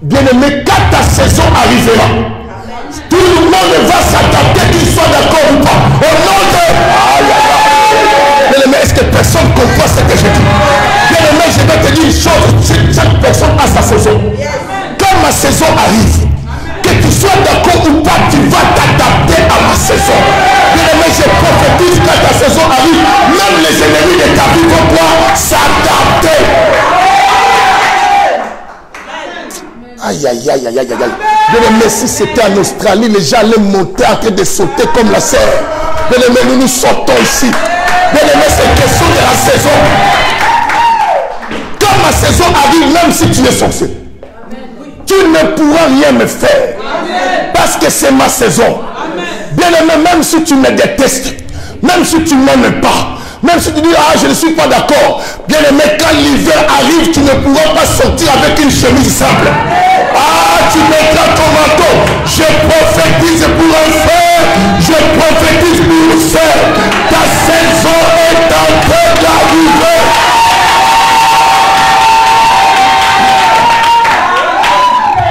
Bien-aimé, quand ta saison arrivera, tout le monde va s'adapter, qu'il soit d'accord ou pas. Au nom de... Bien-aimé, est-ce que personne comprend ce que je dis? Bien-aimé, je vais te dire une chose. Chaque personne a sa saison. Quand ma saison arrive, que tu sois d'accord ou pas, tu vas t'adapter à ma saison. Bien-aimé, je prophétise quand ta saison arrive, même les ennemis de ta vie vont pouvoir s'adapter. Aïe, aïe, aïe, aïe, aïe, aïe. Bien-aimé, si c'était en Australie, les gens allaient monter en train de sauter comme la serre. Bien-aimé, nous nous sortons ici. Bien-aimé, c'est question de la saison. Quand ma saison arrive, même si tu es sorcier, tu ne pourras rien me faire. Parce que c'est ma saison. Bien-aimé, même si tu me détestes, même si tu ne m'aimes pas, même si tu dis, ah, je ne suis pas d'accord. Bien-aimé, quand l'hiver arrive, tu ne pourras pas sortir avec une chemise simple. Ah, tu mettras ton manteau. Je prophétise pour un frère. Je prophétise pour une sœur. Ta saison est en train d'arriver.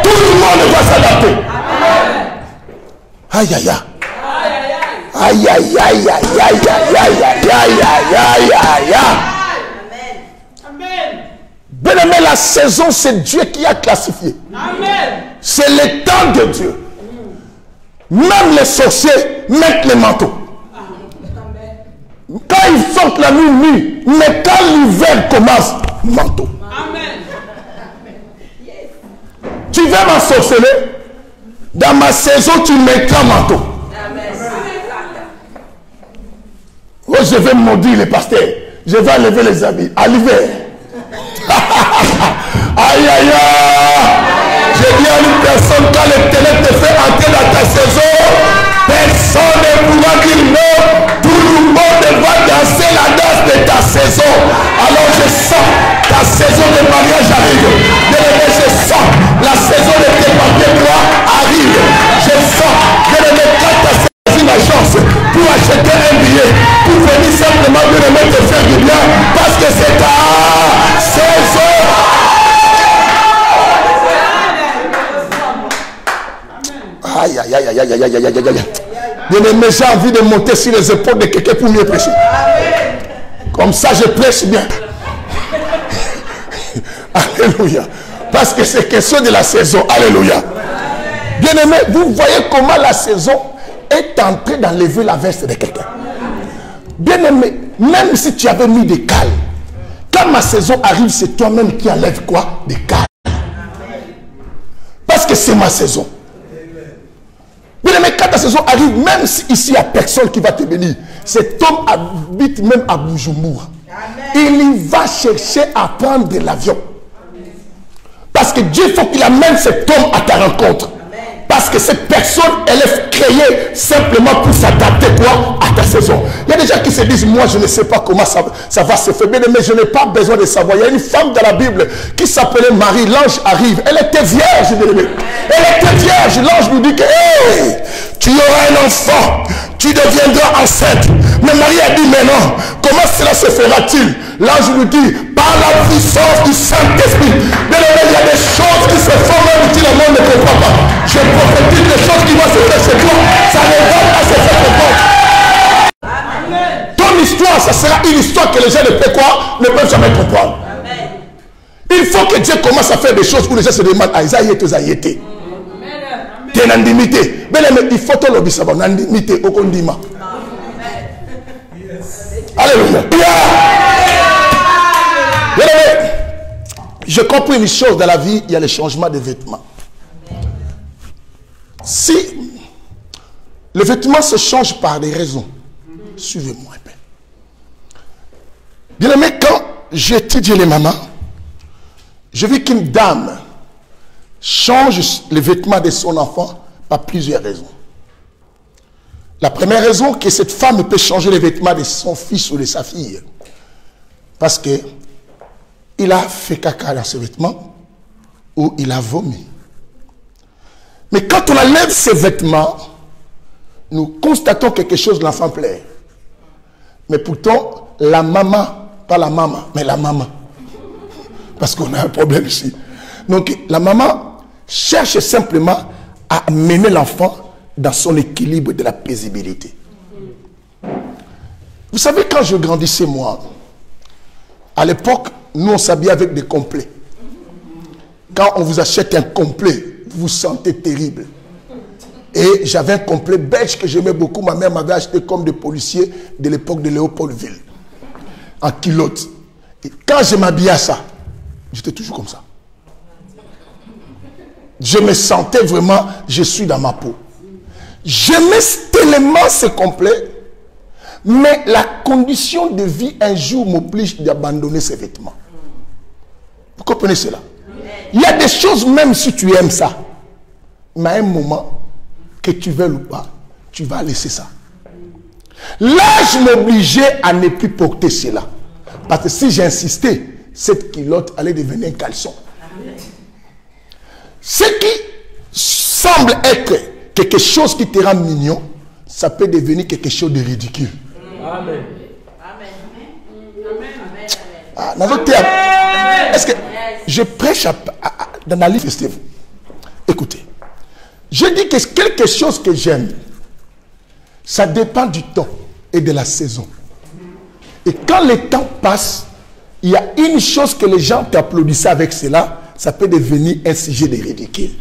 Tout le monde va s'adapter. Aïe, aïe, aïe. Aïe, aïe, aïe, aïe, aïe, aïe, aïe, aïe, aïe, aïe, aïe, aïe. Bien-aimé, la saison, c'est Dieu qui a classifié. C'est le temps de Dieu. Même les sorciers mettent les manteaux. Quand ils sortent la nuit nue, mais quand l'hiver commence, manteau. Tu veux m'ensorceler? Dans ma saison, tu mettras manteau. Oh, je vais maudire les pasteurs. Je vais enlever les habits. À l'hiver. Aïe, aïe, aïe. J'ai dit à une personne, quand le ténèbre te fait entrer dans ta saison, personne ne pourra dire non. Tout le monde va danser la danse de ta saison. Alors je sens ta saison de mariage arrive. Bien-aimé, je sens la saison de tes papiers droits arrive. Je sens, bien-aimé, quand tu as saisi la chance pour acheter un billet, pour venir simplement bien-aimé te faire du bien, parce que c'est ta saison. Aïe, aïe, aïe, aïe, aïe, aïe, aïe, aïe, aïe. Bien-aimé, j'ai envie de monter sur les épaules de quelqu'un pour mieux prêcher. Comme ça, je prêche bien. Alléluia. Parce que c'est question de la saison. Alléluia. Bien-aimé, vous voyez comment la saison est en train d'enlever la veste de quelqu'un. Bien-aimé, même si tu avais mis des cales, quand ma saison arrive, c'est toi-même qui enlève quoi? Des cales. Parce que c'est ma saison. Bien-aimé, quand ta saison arrive, même si ici il n'y a personne qui va te bénir, cet homme habite même à Bujumbura. Il y va chercher à prendre de l'avion. Parce que Dieu, il faut qu'il amène cet homme à ta rencontre. Parce que cette personne, elle est créée simplement pour s'adapter quoi? À ta saison. Il y a des gens qui se disent, moi je ne sais pas comment ça va se faire. Mais je n'ai pas besoin de savoir. Il y a une femme dans la Bible qui s'appelait Marie. L'ange arrive. Elle était vierge. Elle était vierge. L'ange nous dit que hey, tu auras un enfant. Tu deviendras enceinte. Mais Marie a dit, mais non. Comment cela se fera-t-il? L'ange nous dit, par la puissance du Saint-Esprit. Mais il y a des choses qui se font même si le monde ne comprend pas. Je prophétise des choses qui vont se faire chez toi. Ça ne va pas se faire comprendre. Ton histoire, ça sera une histoire que les gens ne peuvent jamais comprendre. Il faut que Dieu commence à faire des choses où les gens se demandent, ah, ça y est, ça y est. Tu es en limité. Mais il faut te l'obéir, ça va, en limité, au condiment. Alléluia. Je comprends une chose dans la vie, il y a le changement de vêtements. Si le vêtement se change par des raisons, suivez-moi un peu. Bien aimé, quand j'étudiais les mamans, je vis qu'une dame change les vêtements de son enfant par plusieurs raisons. La première raison, que cette femme peut changer les vêtements de son fils ou de sa fille. Parce que il a fait caca dans ses vêtements ou il a vomi. Mais quand on enlève ses vêtements, nous constatons quelque chose de l'enfant plaît. Mais pourtant, la maman, pas la maman, mais la maman. Parce qu'on a un problème ici. Donc, la maman, cherche simplement à mener l'enfant dans son équilibre de la paisibilité. Vous savez, quand je grandissais, moi, à l'époque, nous on s'habillait avec des complets. Quand on vous achète un complet, vous vous sentez terrible. Et j'avais un complet belge que j'aimais beaucoup. Ma mère m'avait acheté comme des policiers de l'époque de Léopoldville. En culotte. Et quand je m'habillais à ça, j'étais toujours comme ça. Je me sentais vraiment, je suis dans ma peau. J'aimais tellement ce complet, mais la condition de vie un jour m'oblige d'abandonner ces vêtements. Vous comprenez cela? Il y a des choses, même si tu aimes ça, mais à un moment, que tu veuilles ou pas, tu vas laisser ça. L'âge m'obligeait à ne plus porter cela. Parce que si j'insistais, cette culotte allait devenir un caleçon. Ce qui semble être quelque chose qui te rend mignon, ça peut devenir quelque chose de ridicule. Amen. Est-ce que je prêche dans la liste? Écoutez, je dis que quelque chose que j'aime, ça dépend du temps et de la saison. Et quand le temps passe, il y a une chose que les gens t'applaudissent avec cela, ça peut devenir un sujet de ridicule.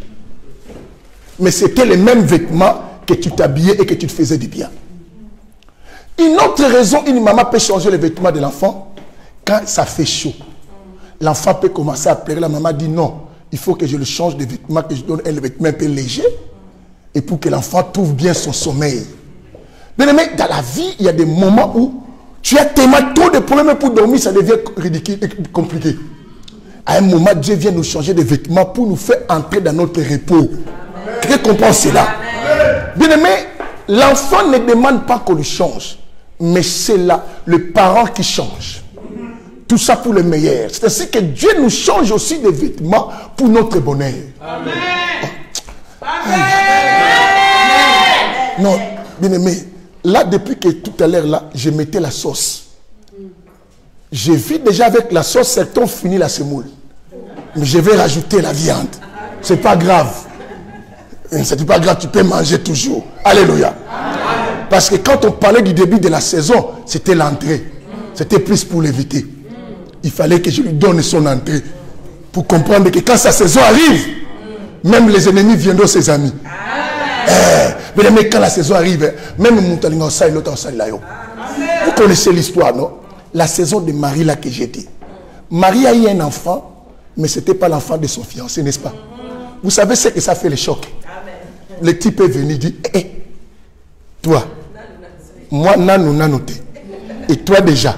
Mais c'était les mêmes vêtements que tu t'habillais et que tu te faisais du bien. Une autre raison, une maman peut changer les vêtements de l'enfant quand ça fait chaud. L'enfant peut commencer à pleurer, la maman dit non, il faut que je le change de vêtements, que je donne un vêtement un peu léger, et pour que l'enfant trouve bien son sommeil. Mais dans la vie, il y a des moments où tu as tellement trop de problèmes pour dormir, ça devient ridicule et compliqué. À un moment, Dieu vient nous changer de vêtements pour nous faire entrer dans notre repos. Quelqu'un comprend cela? Bien aimé, l'enfant ne demande pas qu'on le change, mais c'est là le parent qui change. Tout ça pour le meilleur. C'est ainsi que Dieu nous change aussi des vêtements pour notre bonheur. Amen. Oh. Amen. Non, bien aimé, là, depuis que tout à l'heure, là, je mettais la sauce. J'ai vu déjà avec la sauce, certains fini la semoule. Mais je vais rajouter la viande. C'est pas grave. C'est pas grave, tu peux manger toujours. Alléluia. Amen. Parce que quand on parlait du début de la saison, c'était l'entrée. C'était plus pour l'éviter. Il fallait que je lui donne son entrée. Pour comprendre que quand sa saison arrive, même les ennemis viendront ses amis. Mais quand la saison arrive, même vous connaissez l'histoire, non? La saison de Marie là que j'ai dit. Marie a eu un enfant, mais ce n'était pas l'enfant de son fiancé, n'est-ce pas? Vous savez ce que ça fait le choc. Le type est venu dire, hé, toi, moi, nanoté. Et toi déjà.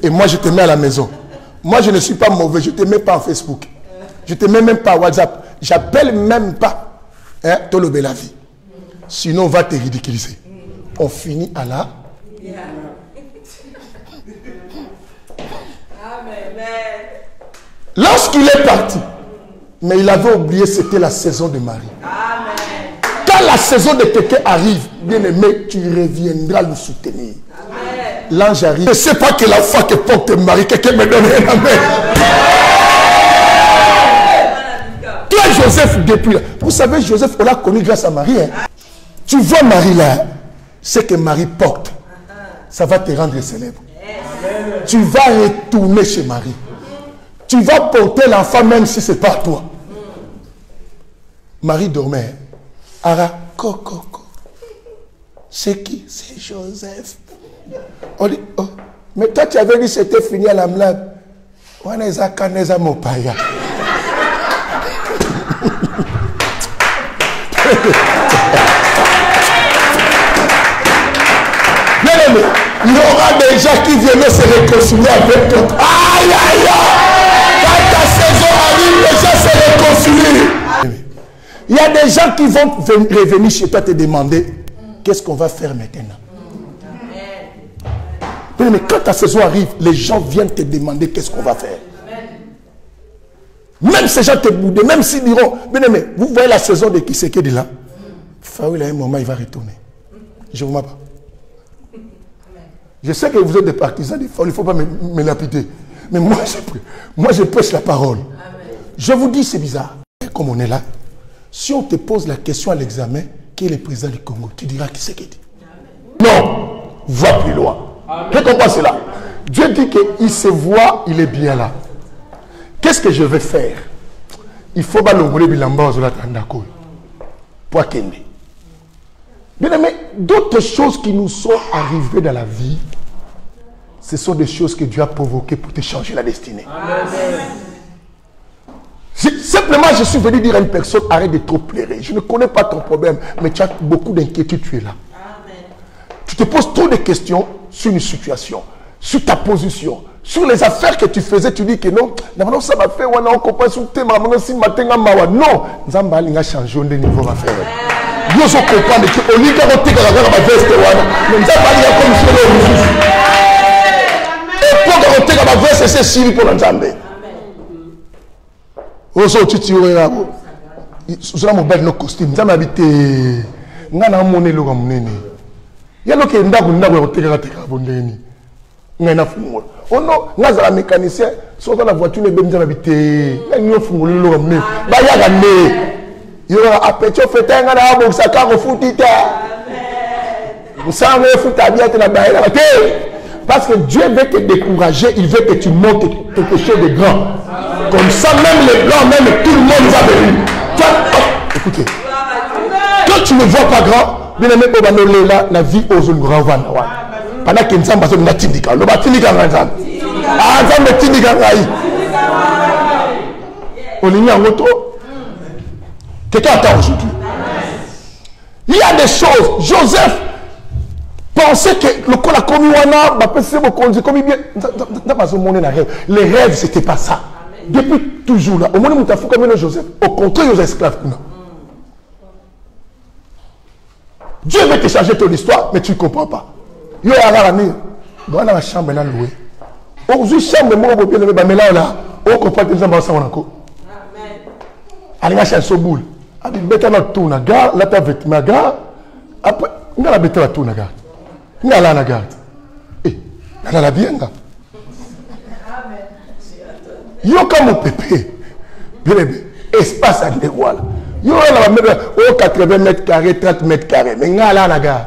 Et moi, je te mets à la maison. Moi, je ne suis pas mauvais, je ne te mets pas en Facebook. Je ne te mets même pas à WhatsApp. J'appelle même pas Tolobé la vie. Sinon, on va te ridiculiser. On finit à la... Lorsqu'il est parti, mais il avait oublié, c'était la saison de Marie. Amen. Quand la saison de quelqu'un arrive, bien aimé, tu reviendras le soutenir. L'ange arrive. Je ne sais pas que la foi que porte Marie, quelqu'un me donne un amen. Toi, Joseph, depuis là. Vous savez, Joseph, on l'a connu grâce à Marie. Hein. Tu vois Marie là, ce que Marie porte, ça va te rendre célèbre. Tu vas retourner chez Marie. Tu vas porter l'enfant même si ce n'est pas toi. Marie dormait. Ara, coco. C'est qui? C'est Joseph. On dit, oh, mais toi tu avais dit que c'était fini à la mlade. On est à Canesa Mopaya. Il y aura des gens qui viennent se réconcilier avec toi. Aïe, aïe, aïe. Quand ta saison arrive, les gens se réconcilient. Il y a des gens qui vont revenir chez toi te demander qu'est-ce qu'on va faire maintenant. Mais quand ta saison arrive, les gens viennent te demander qu'est-ce qu'on va faire. Même ces gens te boudent, même s'ils diront, mais vous voyez la saison de Kisekedi là, Faoul à un moment il va retourner. Je ne vous mets pas. Je sais que vous êtes des partisans du Faoul, il ne faut pas me lapider. Mais moi je prêche la parole. Amen. Je vous dis c'est bizarre. Comme on est là, Si on te pose la question à l'examen, qui est le président du Congo, tu diras qui c'est qui dit. Non, va plus loin. Qu'est-ce qu'on passe là? Dieu dit qu'il se voit, il est bien là. Qu'est-ce que je vais faire? Il faut balongoler bilamba ozola tandako. Pour kende. Bien aimé, d'autres choses qui nous sont arrivées dans la vie, ce sont des choses que Dieu a provoquées pour te changer la destinée. Amen. Simplement, je suis venu dire à une personne, arrête de trop pleurer. Je ne connais pas ton problème, mais tu as beaucoup d'inquiétudes, tu es là. Amen. Tu te poses trop de questions sur une situation, sur ta position, sur les affaires que tu faisais. Tu dis que non, ça m'a fait, on comprend sur tes mamans, si matin, non, Zamba a changé de niveau, ma frère. Nous comprenons que au lieu de rester dans la veste, nous avons comme sur le et pour rester dans la veste, c'est Syrie pour l'ensemble. Oso tu tires là. Sur mon bel costume, nous avons habité. Nous avons monné le ramener. Il y a que nous avons été là, nous avons fait. Oh non, nous avons un mécanicien. Sur la voiture, nous avons habité. Nous avons fait le ramener. Bah il y a gagné. Il y a un petit peu de temps à la boxe à carreau foutita. Vous savez, fouta bien te la baille. Parce que Dieu veut te décourager, il veut que tu montes quelque chose de grand. Comme ça, même les blancs, même tout le monde va venir. Écoutez, quand tu ne vois pas grand, bien aimé, la vie aux zones grand van. Pendant que nous avons besoin de tindika, nous avons tindika en ensemble. Ah, nous avons tindika en aïe. On est mis en moto. Quelqu'un attend aujourd'hui. Il y a des choses. Joseph pensait que le col a commis les rêves, c'était pas ça. Depuis toujours là, au moment où tu as fait comme Joseph, au contraire, aux esclaves. Dieu veut te changer ton histoire, mais tu ne comprends pas. Il y a dans la chambre, il y a loué. Aujourd'hui, chambre, mais là, on comprend que nous avons ça encore. Allez, il y a un boule. Il y a un tour, là, tu as vêtement, après, il y a un tour, là. Il y a la garde. Et il y a la bien. Il y a comme un pépé. Espace à l'étoile. Il y a 80 mètres carrés, 30 mètres carrés. Mais il y a la garde.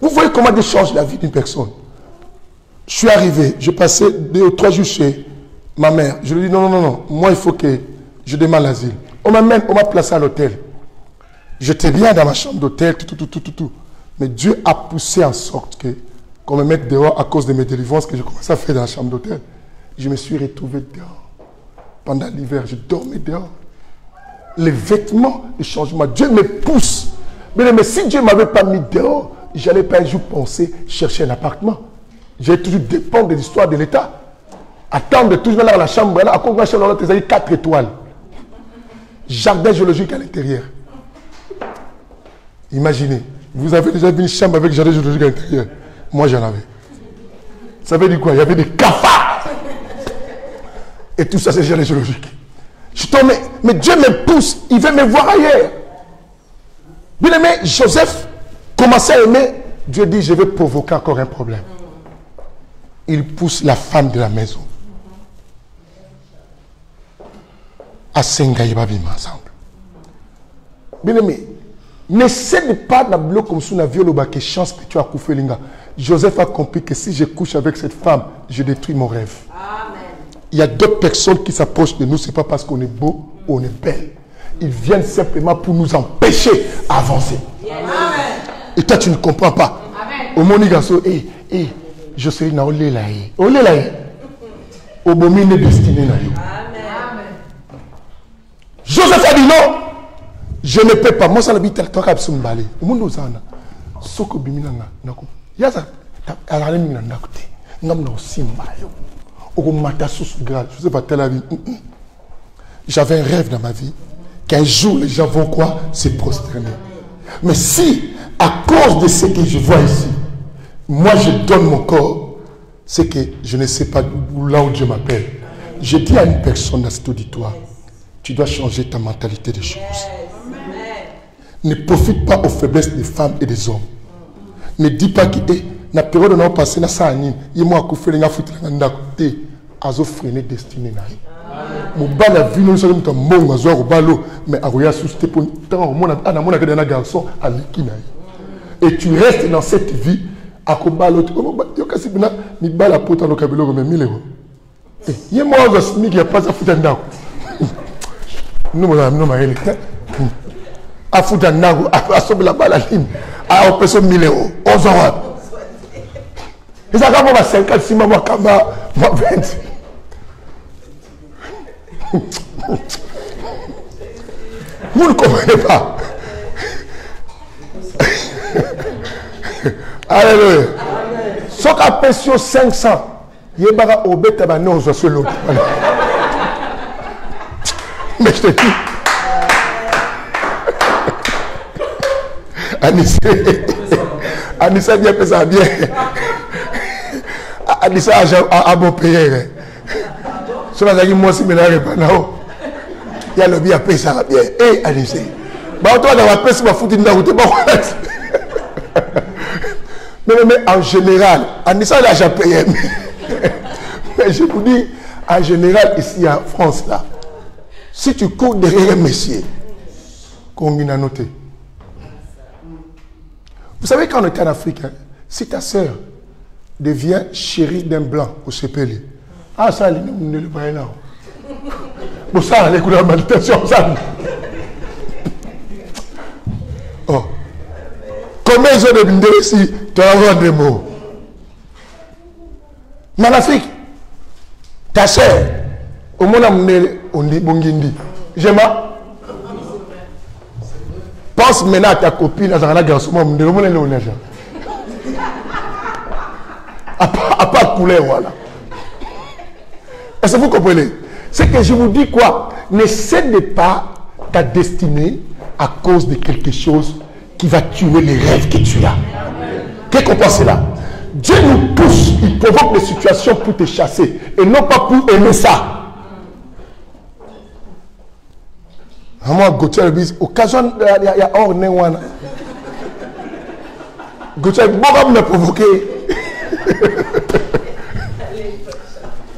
Vous voyez comment Dieu change la vie d'une personne. Je suis arrivé, je passais 2 ou 3 jours chez ma mère. Je lui ai dit non. Moi, il faut que je demande l'asile. On m'a placé à l'hôtel. J'étais bien dans ma chambre d'hôtel, tout. Mais Dieu a poussé en sorte qu'on me mette dehors à cause de mes délivrances que je commençais à faire dans la chambre d'hôtel. Je me suis retrouvé dehors. Pendant l'hiver, je dormais dehors. Les vêtements, les changements, Dieu me pousse. Mais si Dieu ne m'avait pas mis dehors, je n'allais pas un jour penser chercher un appartement. J'ai toujours dépendre de l'histoire de l'État. Attendre toujours là dans la chambre, là, à cause de la chambre, tu as 4 étoiles. Jardin géologique à l'intérieur. Imaginez. Vous avez déjà vu une chambre avec jardin géologique à l'intérieur? Moi, j'en avais. Ça veut dire quoi? Il y avait des cafards. Et tout ça, c'est jardin géologique. Je tombe, mais Dieu me pousse. Il veut me voir ailleurs. Bien aimé, Joseph commençait à aimer. Dieu dit, je vais provoquer encore un problème. Il pousse la femme de la maison à Sengaïbabim ensemble. Bien aimé, ne cède pas dans le bloc comme si on a violé que chance que tu as couffé l'inga. Joseph a compris que si je couche avec cette femme, je détruis mon rêve. Amen. Il y a d'autres personnes qui s'approchent de nous, ce n'est pas parce qu'on est beau ou on est belle. Ils viennent simplement pour nous empêcher d'avancer. Yes. Et toi, tu ne comprends pas. Au mon garçon, je serai dans le là. Au moment de destiné. Joseph a dit non. Je ne peux pas. Moi, ça l'habite à toi, au monde aux ânes. Soko biminanga. Yaza, à la ligne, j'avais un rêve dans ma vie qu'un jour les gens vont quoi? Se prosterner. Mais si, à cause de ce que je vois ici, moi je donne mon corps, c'est que je ne sais pas là où Dieu m'appelle. Je dis à une personne dans cet auditoire, tu dois changer ta mentalité des choses. Ne profite pas aux faiblesses des femmes et des hommes. Ne dis pas que la période où on a passé, il y a moi qui fait les foutre dans la destinée. mon bal a vu nous sommes un bon mazouar au balo, mais à Roya sous tes pons, tant mon garçon à l'équina. Et tu restes dans cette vie à Kobalo. Tu as dit ni bal à potan au cabello mais 1000 euros. Il y a moi qui a pas à foutre en nous m'avons dit à foutre en à sauver la balle à ligne à opérer 1000 euros. 11 euros. Et ça va pour 56 mois, moi 20. Vous ne comprenez pas. Alléluia. Sauf qu'à pression 500, il y a au bête à nous sur l'autre. Mais je te dis, Anissa bien fait ça bien. Anissa a bon payé. Si on a dit moi aussi, mais là, il y a le bien payé ça bien. Et Anissa, bah toi dans la paix, c'est ma foutu de la route. Mais en général, Anissa il a déjà payé. Mais je vous dis, en général, ici en France, là, si tu cours derrière un monsieur, qu'on a noté. Vous savez, quand on était en Afrique, hein, si ta soeur devient chérie d'un blanc au CPL, ah, ça, il ne le voit là. Bon, ça, les coups de la malédiction, ça. Oh. Combien ils ont de ici, tu vas avoir des mots. Mais en Afrique, ta soeur, au monde on dit Bongindi. J'aime. Pense maintenant à ta copine, à la garçon, le monde est là. À part couleur, voilà. Est-ce que vous comprenez? C'est que je vous dis quoi? Ne cède pas ta destinée à cause de quelque chose qui va tuer les rêves que tu as. Qu'est-ce qu'on pense là? Dieu nous pousse, il provoque des situations pour te chasser et non pas pour aimer ça. Moi, Gauthier, occasion, il y a hors néwana. Gauthier, bon, me provoquer.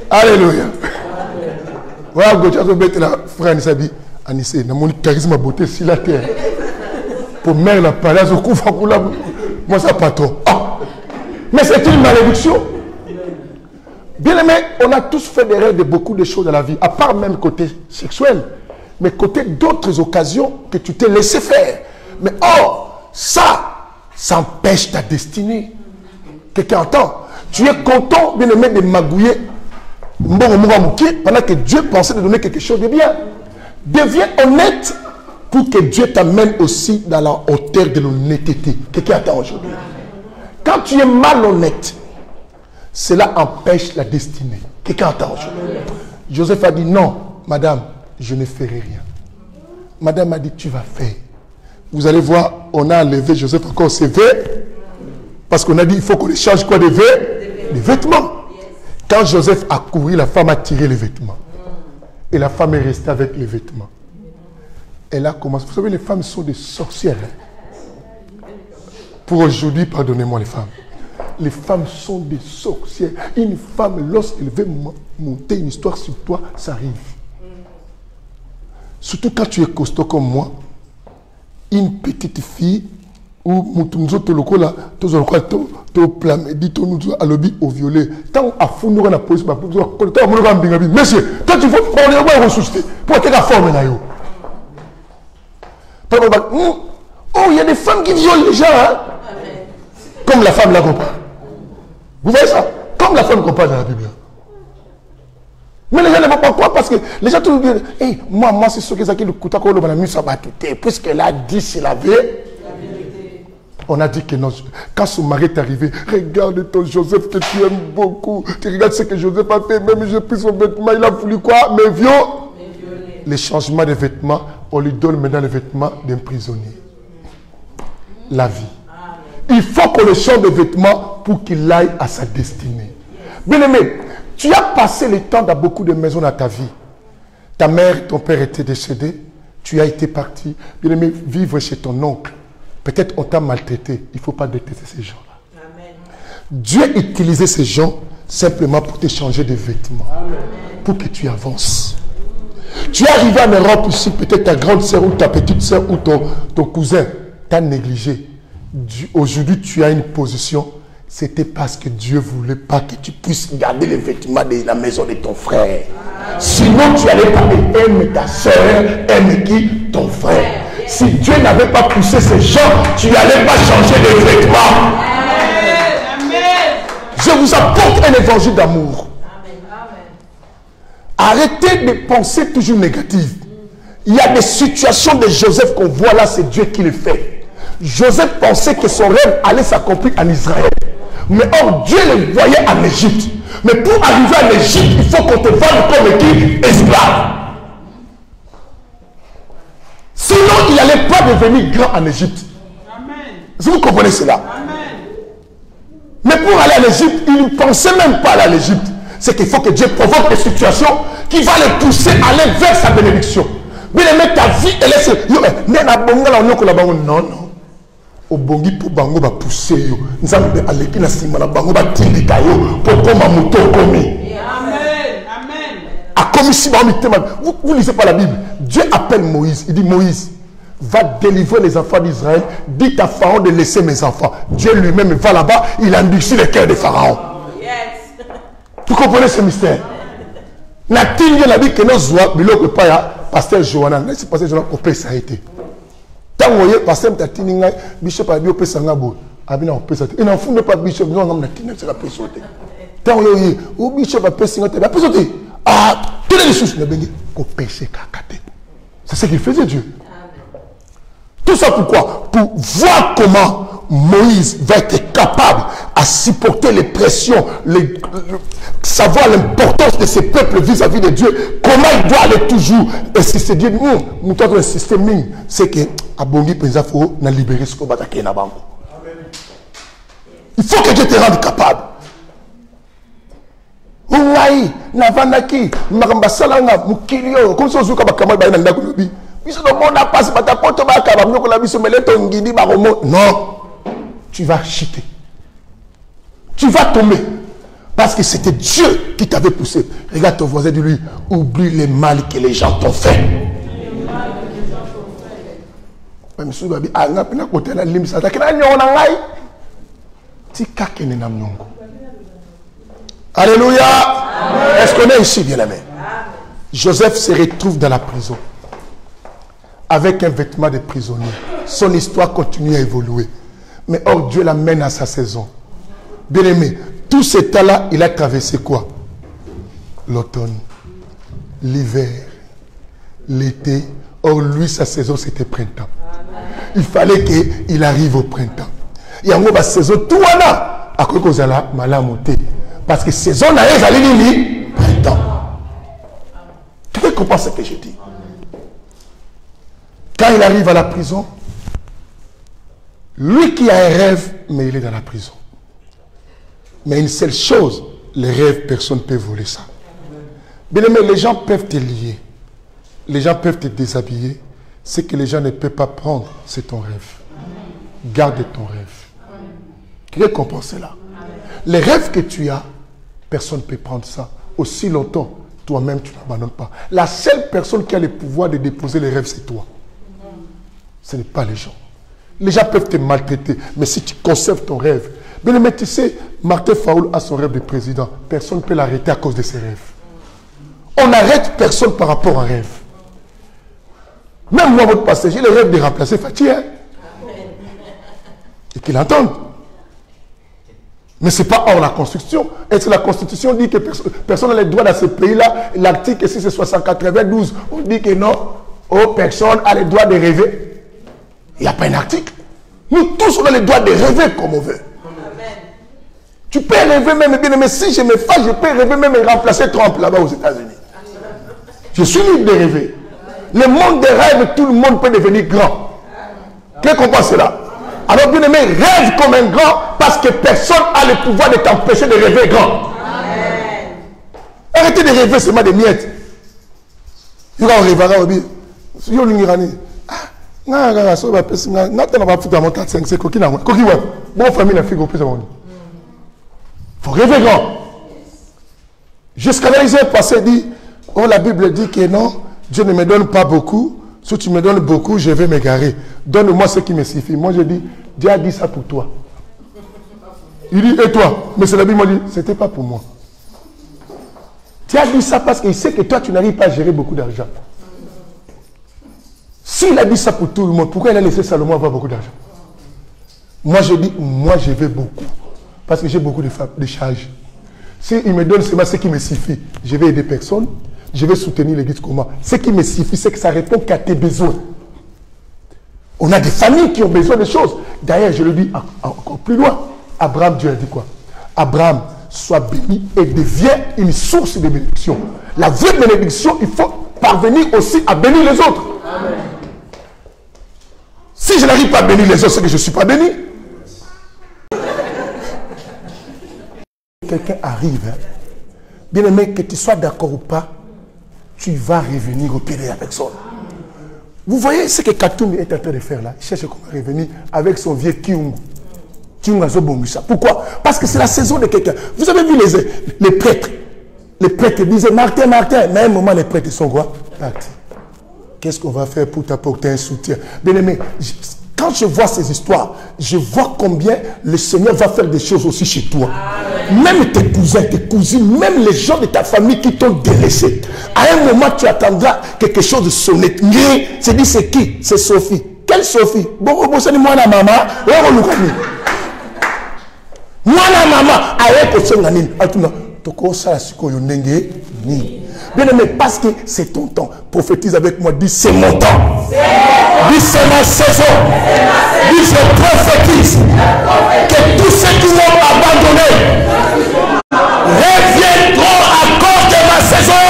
Alléluia. Voilà, Gauthier, je vais là, frère Anissabi. Anissé, dans mon charisme, beauté, sur la terre. Pour mère, la palais, je couvre pour la. Moi, ça pas trop. Ah. Mais c'est une malédiction. Bien aimé, on a tous fait des rêves de beaucoup de choses dans la vie, à part même côté sexuel. Mais côté d'autres occasions que tu t'es laissé faire. Mais or, ça empêche ta destinée. Quelqu'un entend? Tu es content, bien aimé, de magouiller pendant que Dieu pensait de donner quelque chose de bien. Deviens honnête pour que Dieu t'amène aussi dans la hauteur de l'honnêteté. Quelqu'un attend aujourd'hui. Quand tu es malhonnête, cela empêche la destinée. Quelqu'un attend aujourd'hui. Joseph a dit non, madame. Je ne ferai rien. Madame a dit, tu vas faire. Vous allez voir, on a enlevé Joseph encore ses vêtements. Parce qu'on a dit, il faut qu'on échange quoi des vêtements. Quand Joseph a couru, la femme a tiré les vêtements. Et la femme est restée avec les vêtements. Elle a commencé. Vous savez, les femmes sont des sorcières. Pour aujourd'hui, pardonnez-moi les femmes. Les femmes sont des sorcières. Une femme, lorsqu'elle veut monter une histoire sur toi, ça arrive. Surtout quand tu es costaud comme moi, une petite fille, ou nous autres locaux là, tous les locaux, tous plamedi, tous nous à lobby au violet. Tant à fond nous on a posé ma pousse, tant on va me monsieur, quand tu veux, on est va ressusciter pour être la forme là yo. Oh, il y a des femmes qui violent les gens, hein? Comme la femme la comprend. Vous voyez ça? Comme la femme comprend dans la Bible. Mais les gens ne vont pas croire parce que les gens tout disent, hey, moi c'est ce que ça qui le coûte à quoi le mis ça va tout puisqu'elle a dit c'est la vérité. On a dit que non. Quand son mari est arrivé, regarde ton Joseph que tu aimes beaucoup. Tu regardes ce que Joseph a fait, même j'ai pris son vêtement, il a voulu quoi? Mais violer. Les changements de vêtements, on lui donne maintenant les vêtements d'un prisonnier. La vie. Il faut qu'on le change de vêtements pour qu'il aille à sa destinée. Bien aimé, tu as passé le temps dans beaucoup de maisons dans ta vie. Ta mère, ton père étaient décédés. Tu as été parti. Bien aimé, vivre chez ton oncle. Peut-être on t'a maltraité. Il ne faut pas détester ces gens-là. Dieu a utilisé ces gens simplement pour te changer de vêtements. Amen. Pour que tu avances. Tu es arrivé en Europe ici, peut-être ta grande sœur ou ta petite sœur ou ton cousin t'a négligé. Aujourd'hui, tu as une position. C'était parce que Dieu ne voulait pas que tu puisses garder les vêtements de la maison de ton frère. Sinon, tu n'allais pas aimer ta soeur, aimer qui? Ton frère. Si Dieu n'avait pas poussé ces gens, tu n'allais pas changer de vêtements. Je vous apporte un évangile d'amour. Arrêtez de penser toujours négatif. Il y a des situations de Joseph qu'on voit là, c'est Dieu qui le fait. Joseph pensait que son rêve allait s'accomplir en Israël. Mais or, Dieu le voyait en Égypte. Mais pour arriver en Égypte, il faut qu'on te vende comme qui? Esclave. Sinon, il n'allait pas devenir grand en Égypte. Est-ce que vous comprenez cela? Mais pour aller en Égypte, il ne pensait même pas aller en Égypte. C'est qu'il faut que Dieu provoque des situations qui vont le pousser à aller vers sa bénédiction. Mais ta vie, elle est... Non, non. Au bongi pour bango va pousser yo nzambe aleki na sima na bango va tindika yo pour koma moto komi. Amen, amen. A comme si vous lisez pas la Bible. Dieu appelle Moïse, il dit Moïse, va délivrer les enfants d'Israël, dis à Pharaon de laisser mes enfants. Dieu lui-même va là-bas, il endurcit le cœur de Pharaon. Yes. Vous comprenez ce mystère? Na tingi la Bible que nous zoa biloko pa ya pasteur Johanna, c'est pasteur Johanna au pays ça a été. Tant que pasteur Tatininga, bishop a dit au pays sangabo, abina au pays ça. Il n'en fout pas bishop, non on a tiné c'est la pays sauté. Tant que au bishop a pays singoté, la pays sauté. Ah, tous les ressources ne bengi au péché kakate. C'est ce qu'il faisait Dieu. Tout ça pourquoi? Pour voir comment Moïse va être capable à supporter les pressions, savoir l'importance de ce peuple vis-à-vis de Dieu, comment il doit aller toujours. Et si c'est Dieu, nous système, c'est que Abongi Penzafo n'a libéré ce qu'on va attaquer. Il faut que Dieu te rende capable. Ouaï, Navanaki, Marambasalanga, Mukilio, comme ça, on a non, tu vas chuter. Tu vas tomber. Parce que c'était Dieu qui t'avait poussé. Regarde ton voisin, dis-lui, oublie les mal que les gens t'ont fait. Alléluia. Est-ce qu'on est ici, bien-aimé? Joseph se retrouve dans la prison avec un vêtement de prisonnier. Son histoire continue à évoluer. Mais or, Dieu l'amène à sa saison. Bien-aimé, tout ce temps-là, il a traversé quoi? L'automne, l'hiver, l'été. Or, lui, sa saison, c'était printemps. Il fallait qu'il arrive au printemps. Il y a une saison, tout là, à quoi vous allez malamonter. Parce que saison, là, ils allaient dire printemps. Tu comprends ce que je dis? Quand il arrive à la prison, lui qui a un rêve, mais il est dans la prison. Mais une seule chose, les rêves, personne ne peut voler ça. Bien aimé, les gens peuvent te lier. Les gens peuvent te déshabiller. Ce que les gens ne peuvent pas prendre, c'est ton rêve. Garde ton rêve. Qui comprend cela? Les rêves que tu as, personne ne peut prendre ça. Aussi longtemps, toi-même, tu n'abandonnes pas. La seule personne qui a le pouvoir de déposer les rêves, c'est toi. Ce n'est pas les gens. Les gens peuvent te maltraiter, mais si tu conserves ton rêve. Mais tu sais, Martin Faoul a son rêve de président. Personne ne peut l'arrêter à cause de ses rêves. On n'arrête personne par rapport à un rêve. Même moi, votre pasteur, j'ai le rêve de remplacer Fatih. Hein? Et qu'il entende. Mais ce n'est pas hors la Constitution. Est-ce que la Constitution dit que personne n'a le droit dans ce pays-là? L'article 6 et 692, on dit que non, personne n'a le droit de rêver. Il n'y a pas un article. Nous tous, on a le droit de rêver comme on veut. Amen. Tu peux rêver même, bien, mais si je me fâche, je peux rêver même et remplacer Trump là-bas aux États-Unis. Je suis libre de rêver. Le monde des rêves, tout le monde peut devenir grand. Qu'est-ce qu'on pense cela? Alors, bien aimé, rêve comme un grand parce que personne n'a le pouvoir de t'empêcher de rêver grand. Amen. Arrêtez de rêver seulement des miettes. Il y aura un rêvera au biais. Il y a un Irani. Il faut rêver grand. Jusqu'à là, ils ont passé dit, oh la Bible dit que non, Dieu ne me donne pas beaucoup. Si tu me donnes beaucoup, je vais m'égarer. Donne-moi ce qui me suffit. Moi, je dis, Dieu a dit ça pour toi. Il dit, et toi? Mais c'est la Bible m'a dit, ce n'était pas pour moi. Dieu a dit ça parce qu'il sait que toi, tu n'arrives pas à gérer beaucoup d'argent. S'il a dit ça pour tout le monde, pourquoi il a laissé Salomon avoir beaucoup d'argent? Moi, je dis, moi, je veux beaucoup. Parce que j'ai beaucoup de charges. S'il me donne seulement ce qui me suffit, je vais aider personne. Je vais soutenir l'église comment? Ce qui me suffit, c'est que ça répond qu'à tes besoins. On a des familles qui ont besoin de choses. D'ailleurs, je le dis encore plus loin. Abraham, Dieu a dit quoi? Abraham, sois béni et deviens une source de bénédiction. La vraie bénédiction, il faut parvenir aussi à bénir les autres. Amen. Si je n'arrive pas à bénir les autres, c'est que je ne suis pas béni. Quelqu'un arrive, hein. Bien aimé, que tu sois d'accord ou pas, tu vas revenir au pied de la personne. Vous voyez ce que Katoum est en train de faire là? Il cherche comment revenir avec son vieux Kiungu. Pourquoi? Parce que c'est la saison de quelqu'un. Vous avez vu les prêtres? Les prêtres disaient, Martin, Martin. Mais à un moment, les prêtres sont quoi? Qu'est-ce qu'on va faire pour t'apporter un soutien? Bien aimé, quand je vois ces histoires, je vois combien le Seigneur va faire des choses aussi chez toi. Même tes cousins, tes cousines, même les gens de ta famille qui t'ont délaissé. À un moment, tu attendras quelque chose de sonner. C'est dit, c'est qui? C'est Sophie. Quelle Sophie? Bon, c'est moi la maman. Moi la maman. Bien aimé, parce que c'est ton temps. Prophétise avec moi, dis c'est mon temps. Dis c'est ma saison. Dis je prophétise que tous ceux qui m'ont abandonné reviendront à cause de ma saison.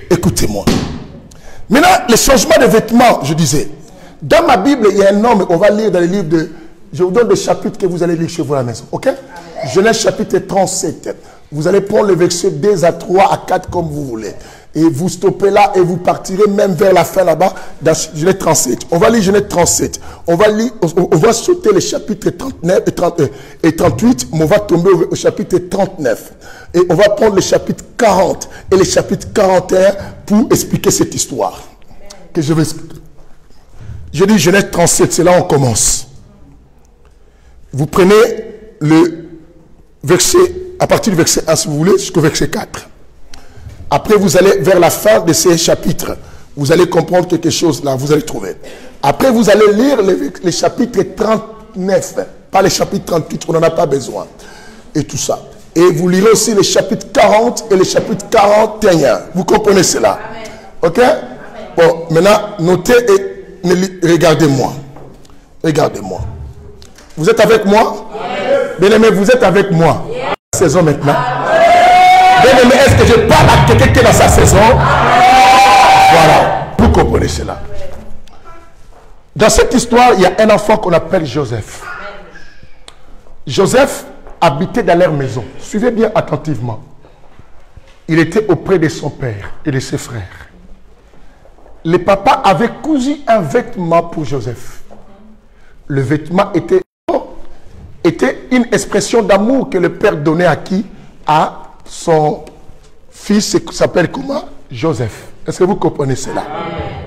Écoutez-moi. Maintenant, les changements de vêtements, je disais. Dans ma Bible, il y a un homme, on va lire dans les livres de... Je vous donne des chapitres que vous allez lire chez vous à la maison. Ok? Genèse chapitre 37. Vous allez prendre le verset 2 à 3 à 4 comme vous voulez. Et vous stoppez là et vous partirez même vers la fin là-bas dans Genèse 37. On va lire Genèse 37. On va sauter les chapitres 39 et 38, mais on va tomber au chapitre 39. Et on va prendre les chapitres 40 et les chapitres 41 pour expliquer cette histoire. Que je vais expliquer. Je dis Genèse 37, c'est là où on commence. Vous prenez le verset, à partir du verset 1 si vous voulez, jusqu'au verset 4. Après, vous allez vers la fin de ces chapitres. Vous allez comprendre quelque chose là, vous allez trouver. Après, vous allez lire les chapitres 39, pas les chapitres 38, on n'en a pas besoin. Et tout ça. Et vous lirez aussi les chapitres 40 et les chapitres 41. Vous comprenez cela? Amen. Ok? Amen. Bon, maintenant, notez et regardez-moi. Regardez-moi. Vous êtes avec moi? Yes. Bien aimé, vous êtes avec moi? Yes. Saison maintenant. Bien aimé, est-ce que je parle à quelqu'un qui est dans sa saison? Voilà. Vous comprenez cela. Dans cette histoire, il y a un enfant qu'on appelle Joseph. Joseph habitait dans leur maison. Suivez bien attentivement. Il était auprès de son père et de ses frères. Le papa avait cousu un vêtement pour Joseph. Le vêtement était une expression d'amour que le père donnait à qui? À son fils, qui s'appelle comment? Joseph. Est-ce que vous comprenez cela? Amen.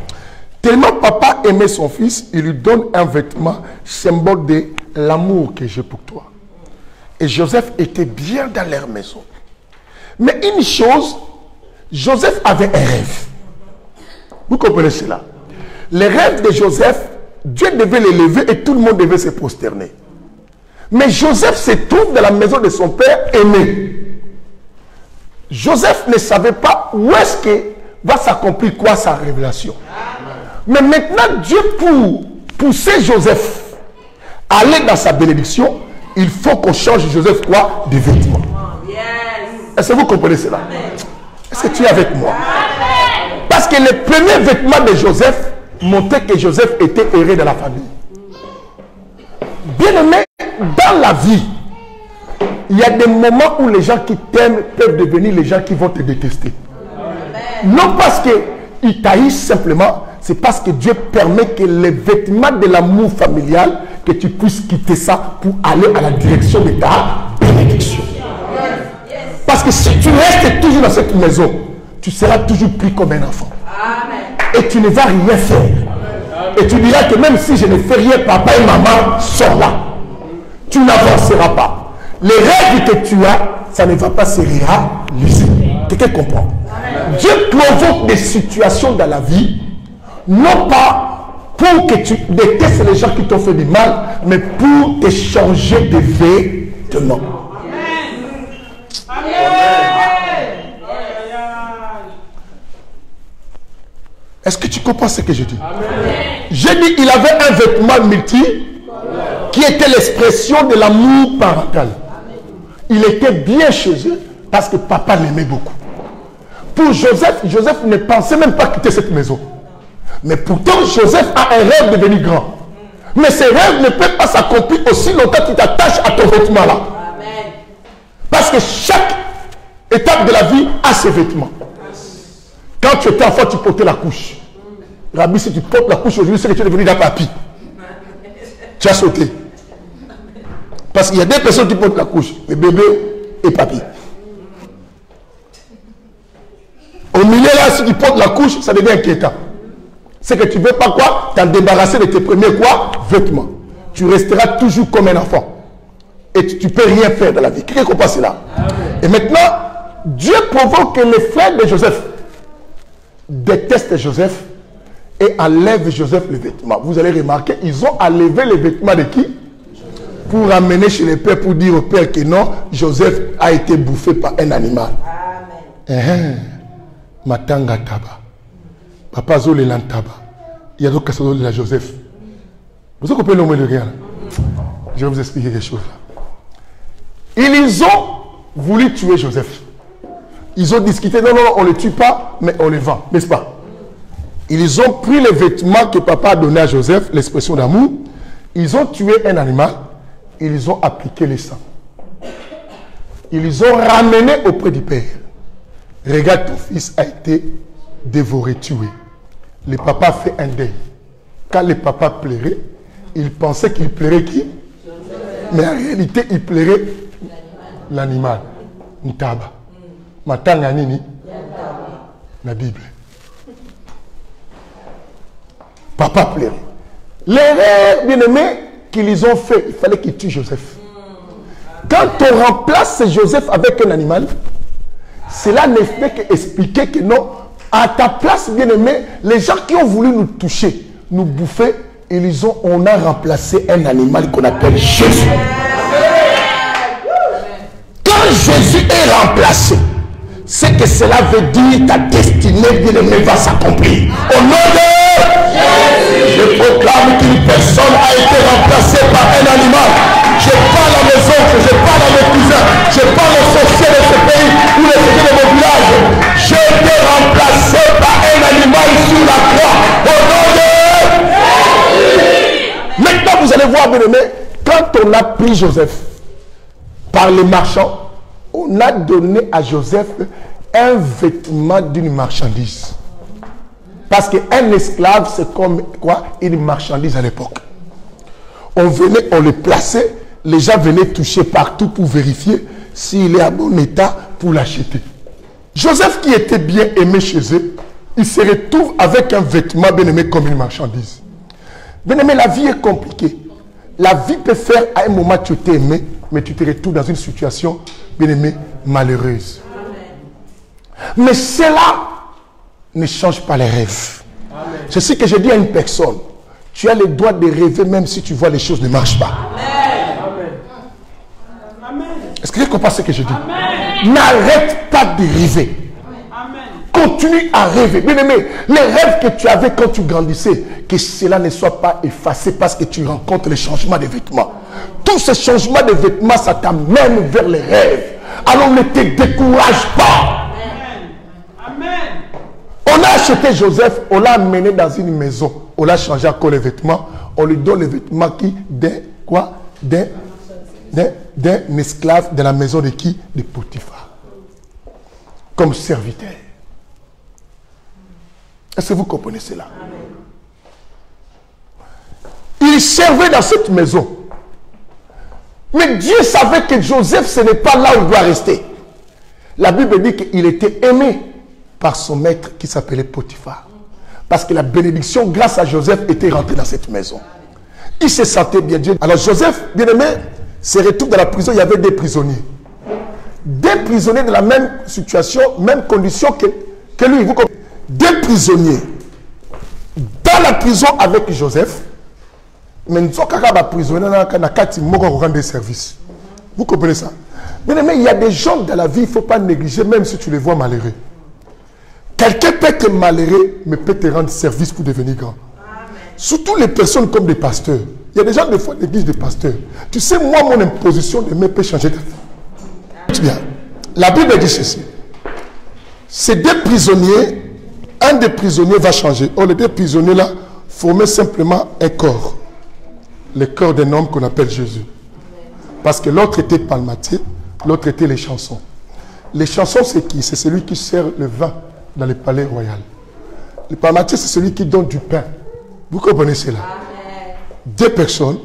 Tellement papa aimait son fils, il lui donne un vêtement, symbole de l'amour que j'ai pour toi. Et Joseph était bien dans leur maison. Mais une chose, Joseph avait un rêve. Vous comprenez cela? Les rêves de Joseph, Dieu devait les lever et tout le monde devait se prosterner. Mais Joseph se trouve dans la maison de son père aimé. Joseph ne savait pas où est-ce que va s'accomplir quoi sa révélation. Mais maintenant, Dieu, pour pousser Joseph à aller dans sa bénédiction, il faut qu'on change Joseph quoi? De vêtements. Est-ce que vous comprenez cela? Est-ce que tu es avec moi? Parce que les premiers vêtements de Joseph montraient que Joseph était erré dans la famille. Bien aimé, dans la vie, il y a des moments où les gens qui t'aiment peuvent devenir les gens qui vont te détester. Non parce qu'ils taillissent simplement, c'est parce que Dieu permet que les vêtements de l'amour familial, que tu puisses quitter ça pour aller à la direction de ta bénédiction. Parce que si tu restes toujours dans cette maison, tu seras toujours pris comme un enfant. Amen. Et tu ne vas rien faire. Amen. Et tu diras que même si je ne fais rien, papa et maman sont là. Tu n'avanceras pas. Les rêves que tu as, ça ne va pas se réaliser. Quelqu'un comprend? Amen. Dieu provoque des situations dans la vie, non pas pour que tu détestes les gens qui t'ont fait du mal, mais pour te changer de vêtements. Est-ce que tu comprends ce que je dis? J'ai dit il avait un vêtement multi qui était l'expression de l'amour parental. Il était bien chez eux parce que papa l'aimait beaucoup. Pour Joseph, Joseph ne pensait même pas quitter cette maison. Mais pourtant, Joseph a un rêve de devenir grand. Mais ce rêve ne peut pas s'accomplir aussi longtemps qu'il t'attache à ton vêtement là. Parce que chaque étape de la vie a ses vêtements. Quand tu étais enfant, tu portais la couche. Rabbi, si tu portes la couche aujourd'hui, c'est que tu es devenu d'un papy. Tu as sauté. Parce qu'il y a des personnes qui portent la couche, les bébés et papy. Au milieu là, si tu portes la couche, ça devient inquiétant. C'est que tu ne veux pas quoi? T'en débarrasser de tes premiers quoi? Vêtements. Tu resteras toujours comme un enfant. Et tu ne peux rien faire dans la vie. Quelqu'un comprend cela? Et maintenant, Dieu provoque que les frères de Joseph détestent Joseph et enlèvent Joseph les vêtements. Vous allez remarquer, ils ont enlevé les vêtements de qui? Pour amener chez les pères, pour dire au père que non, Joseph a été bouffé par un animal. Amen. Matanga taba. Papa Zole l'antaba. Il y a d'autres casseurs de la Joseph. Vous comprenez le mot de rien? Je vais vous expliquer quelque chose là. Ils ont voulu tuer Joseph. Ils ont discuté, non, on ne le tue pas, mais on le vend, n'est-ce pas? Ils ont pris les vêtements que papa a donné à Joseph, l'expression d'amour. Ils ont tué un animal. Ils ont appliqué le sang. Ils ont ramené auprès du père. Regarde, ton fils a été dévoré, tué. Le papa fait un deuil. Quand le papa pleurait, il pensait qu'il pleurait qui? Mais en réalité, il pleurait l'animal. Ntaba. Matanga nini? La Bible. Papa pleurait. L'erreur, bien aimé, qu'ils ont fait, il fallait qu'ils tuent Joseph. Quand on remplace Joseph avec un animal, cela ne fait qu'expliquer que non, à ta place, bien aimé, les gens qui ont voulu nous toucher, nous bouffer, on a remplacé un animal qu'on appelle Jésus. Quand Jésus est remplacé, c'est que cela veut dire ta destinée, bien aimé, va s'accomplir. Au nom de Jésus, je proclame qu'une personne a été remplacée par un animal. Je parle à mes oncles, je parle à mes cousins, je parle aux sorciers de ce pays ou les sorciers de mon village. J'ai été remplacé par un animal sur la croix. Au nom de Jésus. Maintenant, vous allez voir, bien aimé, quand on a pris Joseph par les marchands, on a donné à Joseph un vêtement d'une marchandise. Parce qu'un esclave, c'est comme quoi? Une marchandise à l'époque. On venait, on le plaçait, les gens venaient toucher partout pour vérifier s'il est à bon état pour l'acheter. Joseph, qui était bien aimé chez eux, il se retrouve avec un vêtement bien aimé comme une marchandise. Bien aimé, la vie est compliquée. La vie peut faire à un moment tu t'es aimé, mais tu te retrouves dans une situation, bien aimé, malheureuse. Amen. Mais cela ne change pas les rêves. C'est ce que je dis à une personne. Tu as le droit de rêver même si tu vois les choses ne marchent pas. Est-ce que tu comprends ce que je dis? N'arrête pas de rêver. Amen. Continue à rêver. Bien aimé, les rêves que tu avais quand tu grandissais, que cela ne soit pas effacé parce que tu rencontres les changements de vêtements. Tous ces changements de vêtements, ça t'amène vers les rêves. Alors ne te décourage pas. Amen. On a acheté Joseph, on l'a amené dans une maison. On l'a changé encore les vêtements. On lui donne les vêtements qui, d'un esclave de la maison de qui? De Potiphar. Comme serviteur. Est-ce que vous comprenez cela? Il servait dans cette maison. Mais Dieu savait que Joseph, ce n'est pas là où il doit rester. La Bible dit qu'il était aimé par son maître qui s'appelait Potiphar. Parce que la bénédiction, grâce à Joseph, était rentrée dans cette maison. Il se sentait bien Dieu. Alors Joseph, bien aimé, se retrouve dans la prison. Il y avait des prisonniers. Des prisonniers de la même situation, même condition que lui. Vous comprenez? Des prisonniers dans la prison avec Joseph. Mais nous sommes prisonniers dans des services. Vous comprenez ça? Bien aimé, il y a des gens dans la vie, il ne faut pas négliger, même si tu les vois malheureux. Quelqu'un peut être malheureux, mais peut te rendre service pour devenir grand. Amen. Surtout les personnes comme des pasteurs. Il y a des gens, des fois, l'église des pasteurs. Tu sais, moi, mon imposition de me peut changer de vie. Bien. La Bible dit ceci. Ces deux prisonniers, un des prisonniers va changer. Or, les deux prisonniers-là formaient simplement un corps. Le corps d'un homme qu'on appelle Jésus. Parce que l'autre était palmatier, l'autre était les chansons. Les chansons, c'est qui? C'est celui qui sert le vin dans le palais royal. Le palmatier, c'est celui qui donne du pain. Vous comprenez cela? Amen. Deux personnes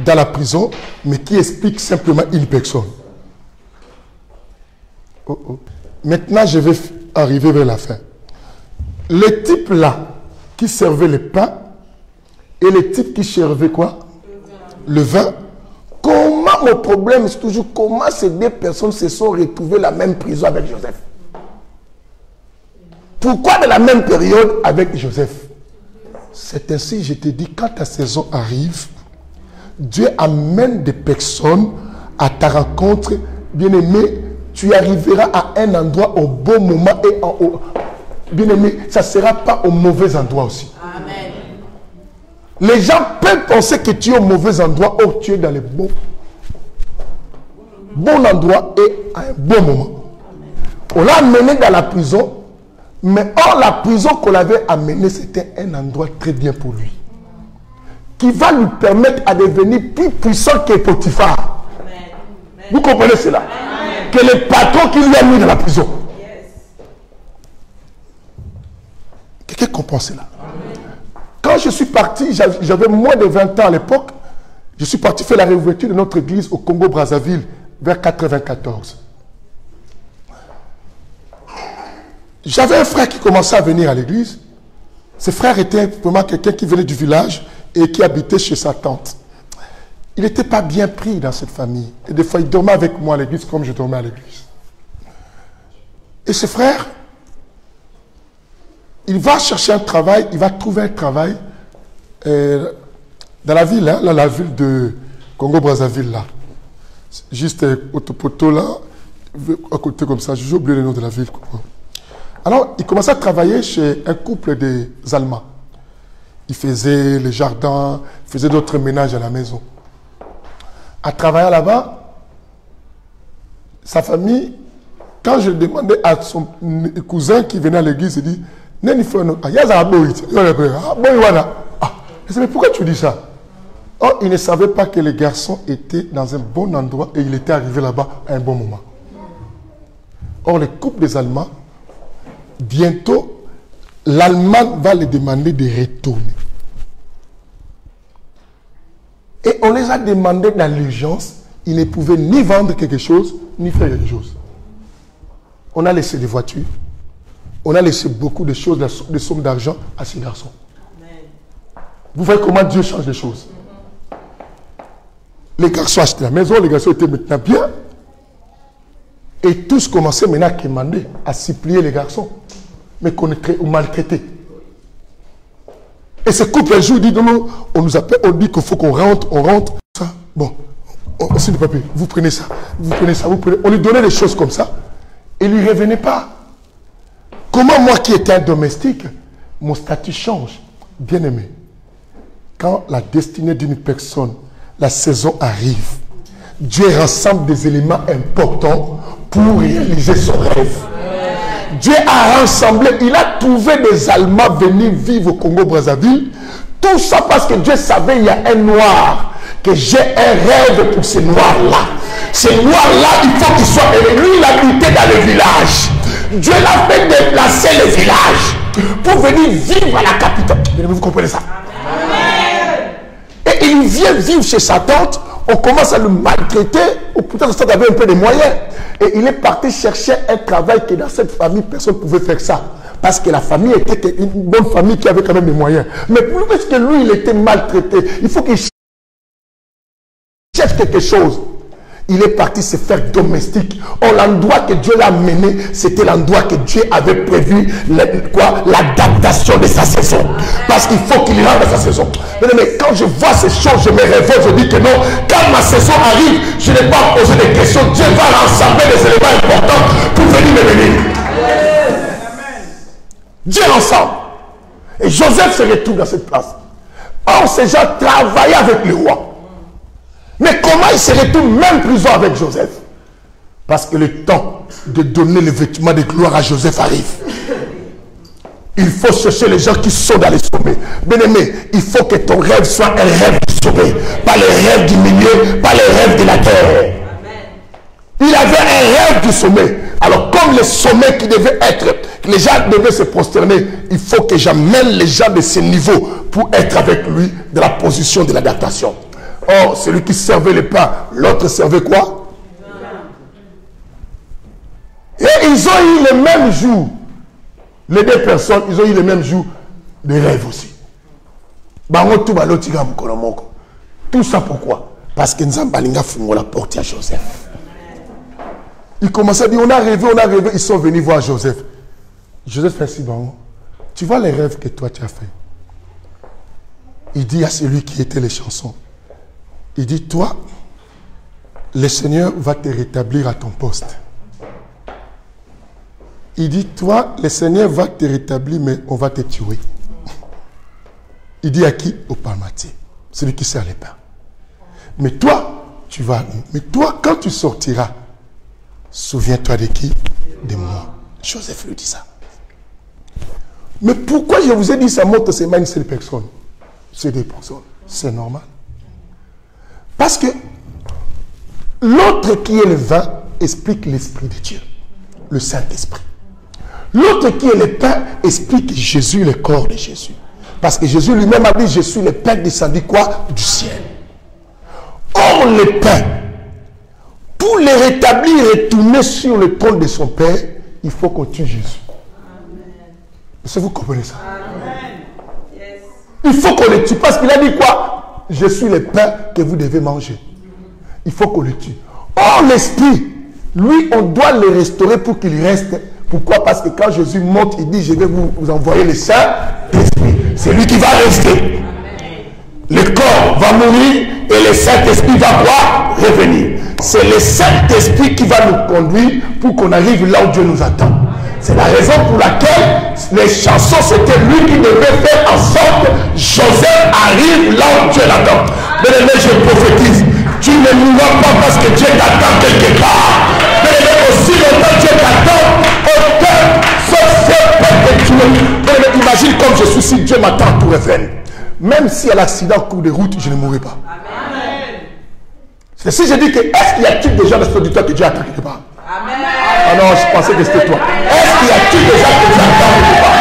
dans la prison, mais qui expliquent simplement une personne. Oh, oh. Maintenant, je vais arriver vers la fin. Le type là, qui servait le pain, et le type qui servait quoi? Le vin. Comment, mon problème, c'est toujours comment ces deux personnes se sont retrouvées la même prison avec Joseph? Pourquoi de la même période avec Joseph? C'est ainsi, je te dis, quand ta saison arrive, Dieu amène des personnes à ta rencontre, bien-aimé, tu arriveras à un endroit au bon moment et bien-aimé, ça ne sera pas au mauvais endroit aussi. Amen. Les gens peuvent penser que tu es au mauvais endroit, or tu es dans le bon endroit et à un bon moment. On l'a amené dans la prison, mais or la prison qu'on l'avait amené, c'était un endroit très bien pour lui, qui va lui permettre à devenir plus puissant que Potiphar. Amen. Vous comprenez cela? Amen. Que le patron qui lui a mis dans la prison. Yes. Quelqu'un comprend cela? Amen. Quand je suis parti, j'avais moins de 20 ans à l'époque, je suis parti faire la réouverture de notre église au Congo-Brazzaville vers 1994. J'avais un frère qui commençait à venir à l'église. Ce frère était vraiment quelqu'un qui venait du village et qui habitait chez sa tante. Il n'était pas bien pris dans cette famille. Et des fois, il dormait avec moi à l'église comme je dormais à l'église. Et ce frère, il va chercher un travail, il va trouver un travail dans la ville, hein, là, la ville de Congo-Brazzaville, là. Juste au Topoto, là, à côté comme ça, j'ai oublié le nom de la ville. Alors, il commençait à travailler chez un couple des Allemands. Il faisait les jardins, il faisait d'autres ménages à la maison. À travailler là-bas, sa famille, quand je demandais à son cousin qui venait à l'église, il dit, mais pourquoi tu dis ça? Oh, il ne savait pas que les garçons étaient dans un bon endroit et il était arrivé là-bas à un bon moment. Or, le couple des Allemands, bientôt, l'Allemand va les demander de retourner. Et on les a demandé dans l'urgence, ils ne pouvaient ni vendre quelque chose, ni faire quelque chose. On a laissé des voitures, on a laissé beaucoup de choses, des sommes d'argent à ces garçons. Amen. Vous voyez comment Dieu change les choses. Les garçons achetaient la maison, les garçons étaient maintenant bien. Et tous commençaient maintenant à commander, à supplier les garçons, mais qu'on est maltraités. Et ce couple, un jour, dit, non, on nous appelle, on dit qu'il faut qu'on rentre, on rentre. Ça, bon, c'est le papier, vous prenez ça, vous prenez ça, vous prenez. On lui donnait des choses comme ça, et il ne lui revenait pas. Comment moi qui étais un domestique, mon statut change? Bien aimé, quand la destinée d'une personne, la saison arrive, Dieu rassemble des éléments importants pour réaliser son rêve. Dieu a rassemblé, il a trouvé des Allemands venir vivre au Congo-Brazzaville. Tout ça parce que Dieu savait il y a un noir, que j'ai un rêve pour ce noir-là. Ce noir-là, il faut qu'il soit élevé. Lui, il habitait dans le village. Dieu l'a fait déplacer le village pour venir vivre à la capitale. Vous comprenez ça? Amen. Et il vient vivre chez sa tante. On commence à le maltraiter, ou peut-être qu'il avait un peu de moyens. Et il est parti chercher un travail que dans cette famille, personne ne pouvait faire ça. Parce que la famille était une bonne famille qui avait quand même des moyens. Mais parce que lui, il était maltraité, il faut qu'il cherche quelque chose. Il est parti se faire domestique. Or, l'endroit que Dieu l'a mené, c'était l'endroit que Dieu avait prévu, l'adaptation de sa saison. Parce qu'il faut qu'il rentre dans sa saison. Mais quand je vois ces choses, je me révolte, je dis que non, quand ma saison arrive, je n'ai pas posé de questions. Dieu va rassembler des éléments importants pour venir me bénir. Dieu ensemble. Et Joseph se retrouve dans cette place. Or, ces gens travaillaient avec le roi. Mais comment il se retrouve même prison avec Joseph? Parce que le temps de donner le vêtement de gloire à Joseph arrive. Il faut chercher les gens qui sont dans les sommets. Bien-aimé, il faut que ton rêve soit un rêve du sommet. Pas les rêves du milieu, pas les rêves de la terre. Il avait un rêve du sommet. Alors comme le sommet qui devait être, les gens devaient se prosterner, il faut que j'amène les gens de ce niveau pour être avec lui dans la position de l'adaptation. Or, celui qui servait le pain, l'autre servait quoi? Et ils ont eu le même jour. Les deux personnes, ils ont eu le même jour de rêve aussi. Tout ça pourquoi? Parce que Nzambalinga fongo la porte à Joseph. Ils commençaient à dire, on a rêvé, ils sont venus voir Joseph. Joseph fait si bon. Tu vois les rêves que toi tu as fait. Il dit à celui qui était les chansons. Il dit, toi, le Seigneur va te rétablir à ton poste. Il dit, toi, le Seigneur va te rétablir, mais on va te tuer. Il dit à qui? Au palmatier, celui qui sert les pains. Mais toi, tu vas... Mais toi, quand tu sortiras, souviens-toi de qui? De moi. Joseph lui dit ça. Mais pourquoi je vous ai dit ça montre c'est pas une seule personne? C'est des personnes. C'est normal. Parce que l'autre qui est le vin explique l'Esprit de Dieu, le Saint-Esprit. L'autre qui est le pain explique Jésus, le corps de Jésus. Parce que Jésus lui-même a dit, je suis le pain descendu quoi? Du ciel. Or le pain, pour le rétablir et tourner sur le trône de son Père, il faut qu'on tue Jésus. Est-ce que vous comprenez ça? Amen. Yes. Il faut qu'on le tue parce qu'il a dit quoi? Je suis le pain que vous devez manger. Il faut qu'on le tue. Or, l'esprit, lui, on doit le restaurer pour qu'il reste. Pourquoi? Parce que quand Jésus monte, il dit, je vais vous envoyer le Saint-Esprit. C'est lui qui va rester. Le corps va mourir et le Saint-Esprit va pouvoir revenir. C'est le Saint-Esprit qui va nous conduire pour qu'on arrive là où Dieu nous attend. C'est la raison pour laquelle les chansons, c'était lui qui devait faire en sorte que Joseph arrive là où Dieu l'attend. Bien-aimé, je prophétise. Tu ne mourras pas parce que Dieu t'attend quelque part. Bien-aimé, aussi longtemps que Dieu t'attend, aucun sorcier peut te tuer. Bien-aimé, imagine comme je suis, si Dieu m'attend pour revenir. Même si à l'accident, en cours de route, je ne mourrai pas. Amen. C'est si je dis que, est-ce qu'il y a-t-il des gens de cet auditoire que Dieu attend quelque part? Amen. Ah non, je pensais que c'était toi. Est-ce qu'il y a-t-il des gens que Dieu attend quelque part?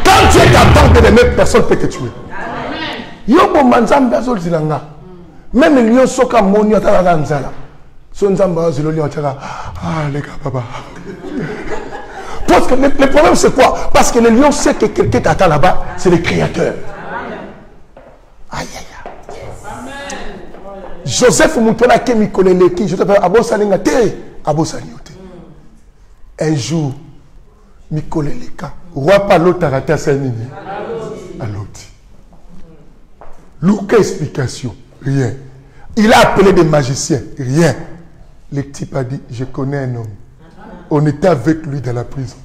Quand Dieu t'attend de l'aimer, personne ne peut te tuer. Yobo manzambe azol zilanga. Même les lions sont comme moni atala nzala. Son zamba zilo lion atala. Ah les gars papa. Parce que le problème c'est quoi? Parce que le lion sait que quelqu'un t'attend là-bas, c'est le créateur. Aïe aïe aïe. Joseph Moutona Kemi Koleleki, je t'appelle Abosalingate, Abosaliote. Un jour, Mikoleleka, roi pas l'autre arrêté à Saint-Nini. À l'autre. L'aucune explication, rien. Il a appelé des magiciens, rien. Le type a dit, je connais un homme. On était avec lui dans la prison.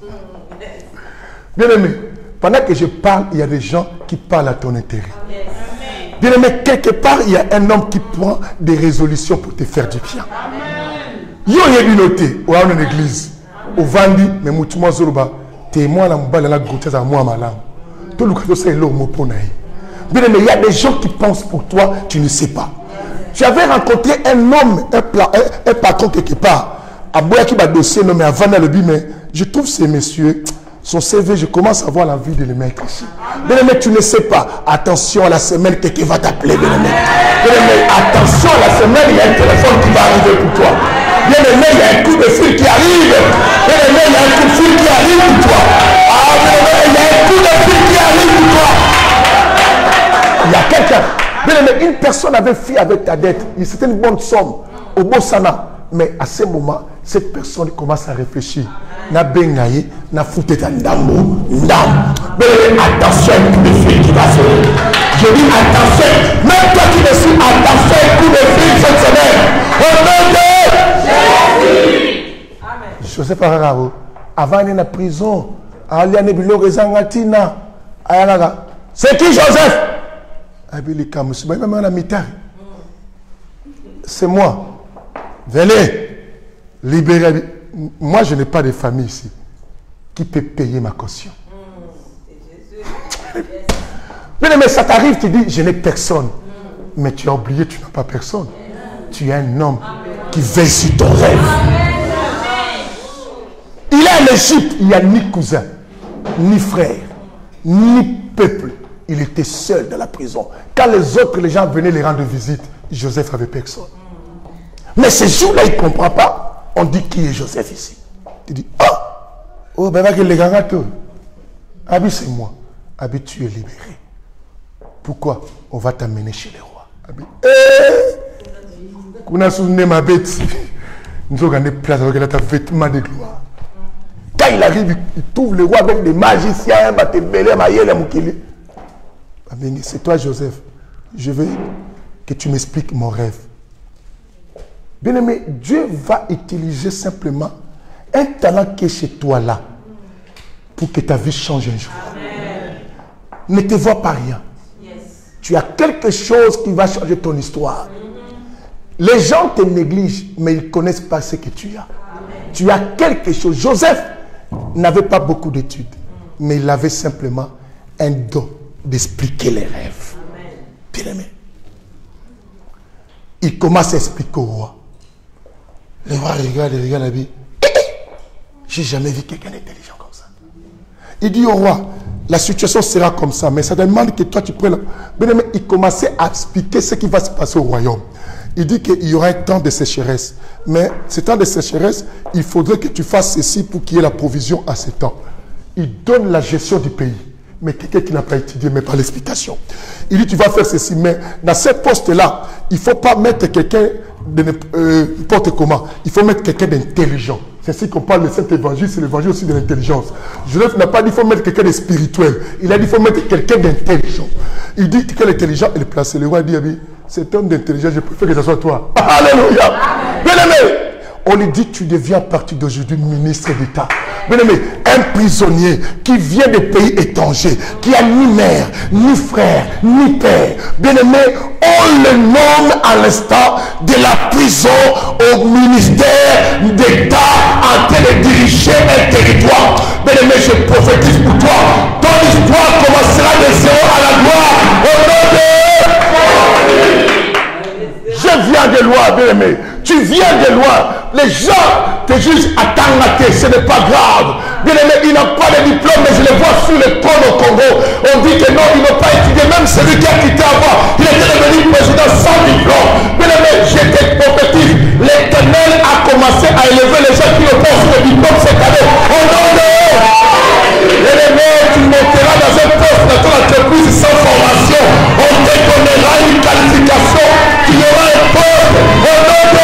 Bien aimé, pendant que je parle, il y a des gens qui parlent à ton intérêt. Bien aimé, quelque part, il y a un homme qui prend des résolutions pour te faire du bien. Yo yebi noté, ou à une église, au Vandi, mais moutouma zoroba, témoin la mbala la goutez à moi malam. Tout le cas, c'est l'homme pour naï. Bien aimé, il y a des gens qui pensent pour toi, tu ne sais pas. J'avais rencontré un homme, un patron quelque part, à Boyaki ba dossier nommé avant le bi, mais je trouve ces messieurs, son CV, je commence à avoir l'envie de le mettre ici. Bien aimé, tu ne sais pas. Attention à la semaine, quelqu'un va t'appeler, bien aimé. Bien aimé, attention à la semaine, il y a un téléphone qui va arriver pour toi. Bien aimé, il y a un coup de fil qui arrive. Bien aimé, il y a un coup de fil qui arrive pour toi. Ah, il y a un coup de fil qui arrive pour toi. Il y a quelqu'un. Bien-aimé, une personne avait fui avec ta dette. C'était une bonne somme. Au Botswana. Mais à ce moment, cette personne commence à réfléchir. Na bengaye, na fouté ta ndambo, ndam. Mais attention, un coup de fil qui va se. Je dis attention, même toi qui me suis, attention, un coup de fil cette semaine. Au nom de Jésus. Joseph Ararao, avant d'aller en prison, aller en Ebilo Rezangatina, c'est qui Joseph? C'est moi. Venez, libérez. Moi, je n'ai pas de famille ici qui peut payer ma caution. Mais ça t'arrive, tu dis, je n'ai personne. Mais tu as oublié, tu n'as pas personne. Tu es un homme qui veille sur ton rêve. Il est en Égypte, il n'y a ni cousin, ni frère, ni peuple. Il était seul dans la prison. Quand les gens venaient les rendre visite, Joseph avait personne. Mais ce jour-là, il ne comprend pas. On dit qui est Joseph ici. Il dit, oh, ben les gars, Abi, c'est moi. Abi, tu es libéré. Pourquoi? On va t'amener chez les rois. Abi, qu'on a souvenu ma bête. Nous avons gagné place avec ta vêtement de gloire. Quand il arrive, il trouve le roi avec des magiciens, c'est toi, Joseph. Je veux que tu m'expliques mon rêve. Bien-aimé, Dieu va utiliser simplement un talent qui est chez toi là pour que ta vie change un jour. Amen. Ne te vois pas rien. Yes. Tu as quelque chose qui va changer ton histoire. Les gens te négligent, mais ils ne connaissent pas ce que tu as. Amen. Tu as quelque chose. Joseph n'avait pas beaucoup d'études, mais il avait simplement un don d'expliquer les rêves. Bien-aimé. Il commence à expliquer au roi. Le roi regarde la vie. J'ai jamais vu quelqu'un d'intelligent comme ça. Il dit au roi, la situation sera comme ça, mais ça demande que toi tu prennes. Bien-aimé, il commençait à expliquer ce qui va se passer au royaume. Il dit qu'il y aura un temps de sécheresse. Mais ce temps de sécheresse, il faudrait que tu fasses ceci pour qu'il y ait la provision à ce temps. Il donne la gestion du pays. Mais quelqu'un qui n'a pas étudié, mais pas l'explication. Il dit, tu vas faire ceci. Mais dans ce poste-là, il ne faut pas mettre quelqu'un de n'importe comment. Il faut mettre quelqu'un d'intelligent. C'est ainsi qu'on parle de cet évangile, c'est l'évangile aussi de l'intelligence. Joseph n'a pas dit qu'il faut mettre quelqu'un de spirituel. Il a dit qu'il faut mettre quelqu'un d'intelligent. Il dit que l'intelligent, il est placé. Le roi dit, cet homme d'intelligence, je préfère que ce soit toi. Alléluia. Bien-aimé, on lui dit, tu deviens à partir d'aujourd'hui ministre d'État. Bien-aimé, un prisonnier qui vient des pays étrangers, qui a ni mère, ni frère, ni père. Bien-aimé, on le nomme à l'instant de la prison au ministère d'État en train de diriger un territoire. Bien-aimé, je prophétise pour toi. Ton histoire commencera de zéro à la gloire. Au nom de... Je viens de loin, bien-aimé. Tu viens de loin. Les gens te jugent à Tangaté, ce n'est pas grave. Bien aimé, ils n'ont pas de diplôme, mais je les vois sur le trône au Congo. On dit que non, ils n'ont pas étudié. Même celui qui a quitté avant, il était devenu président sans diplôme. Bien aimé, j'étais prophétique. L'Éternel a commencé à élever les gens qui n'ont pas reçu le diplôme cette année. Au nom de bien aimé, tu monteras dans un poste dans ton entreprise sans formation. On te donnera une qualification. Tu auras un poste. Au nom de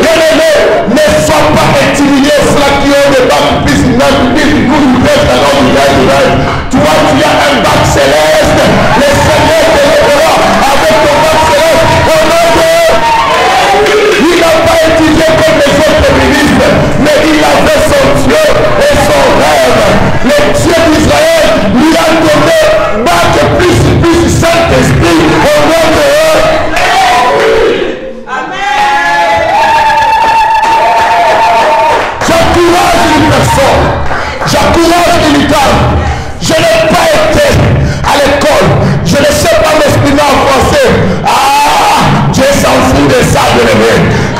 bien-aimé, ne sois pas intimidé, ceux qui ont des bacs plus toi, tu as un bac céleste. Le Seigneur te lèvera avec ton bac céleste. Au nom de il n'a pas étudié comme les autres ministres, mais il avait son Dieu et son rêve. Le Dieu d'Israël lui a donné bac plus Saint-Esprit. Au nom de j'encourage une femme. Je n'ai pas été à l'école. Je ne sais pas m'exprimer en français. Ah, Dieu s'en fout de ça, bien-aimé.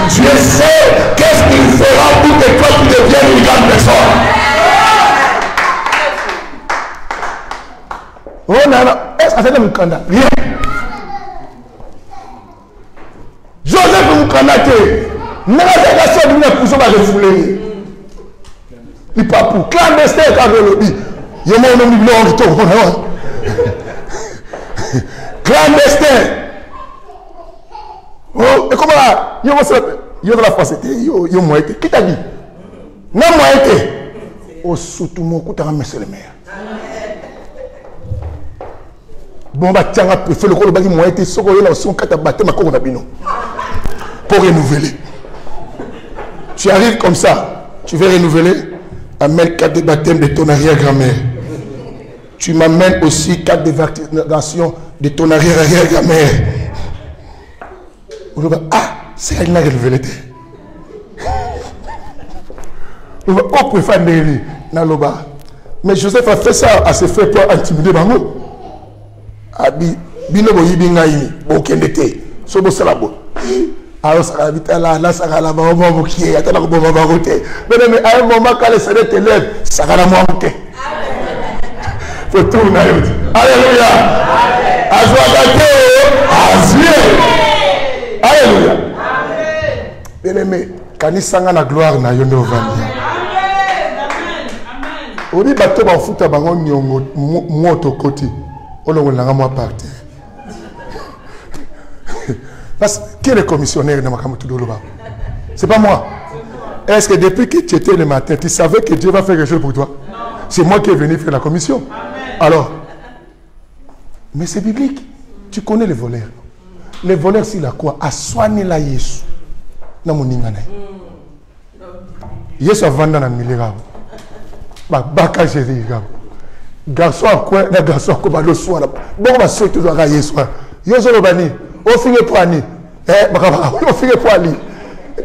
Dieu sait qu'est-ce qu'il fera pour que toi tu deviennes une grande personne. Oh non, non. Est-ce que c'est un candidat? Rien. Joseph Moukandate. N'a pas de garçon qui m'a poussé à refouler. Il pas pour clandestin quand le lobby. Il y a mon nom de l'or. Clandestin. Oh, et comment là? Il y a la France. Il y a moins été. Qui t'a dit? Non, moins été. Oh, surtout mon coup, tu as remis le maire. Bon, bah, tiens, fait le coup, le moins été. Ce qu'on a aussi, on a battu ma cour pour renouveler. Tu arrives comme ça, tu veux renouveler, amène 4 de baptême de ton arrière-grand-mère. Tu m'amènes aussi 4 de vaccination de ton arrière-grand-mère. Ah, c'est elle qui a renouvelé. On préfère Néri, Naloba. Mais Joseph a fait ça à se faire pour intimider Bango. Abi, Binobo Yibingaï, Bokendete, Sobo Salabo. Alors, ça va vite là, ça va là-bas, on va vous qui est, attends, on va vous roter. Mais à un moment, quand les soleils te lèvent, ça va la monter. Faut tourner. Alléluia. Alléluia. Bien aimé, quand il s'en a la gloire, na yondo vandi. On dit bateau ba futa bango nyongo moto côté. On le langa moi par terre. Parce que le commissionnaire de Makamutu Doloba, c'est pas moi. Est-ce que depuis que tu étais le matin, tu savais que Dieu va faire quelque chose pour toi? C'est moi qui est venu faire la commission. Alors, mais c'est biblique. Tu connais les voleurs. Les voleurs, c'est la quoi? À soigner la Yesu. Na moningana. Yesu a vendu dans le milieu. Baka Jésus. Garçon à quoi? Na garçon à quoi? Le soir. Bon, on va sauter toujours à Yesu. Yesu le bani. On finit pour aller. On finit pour aller.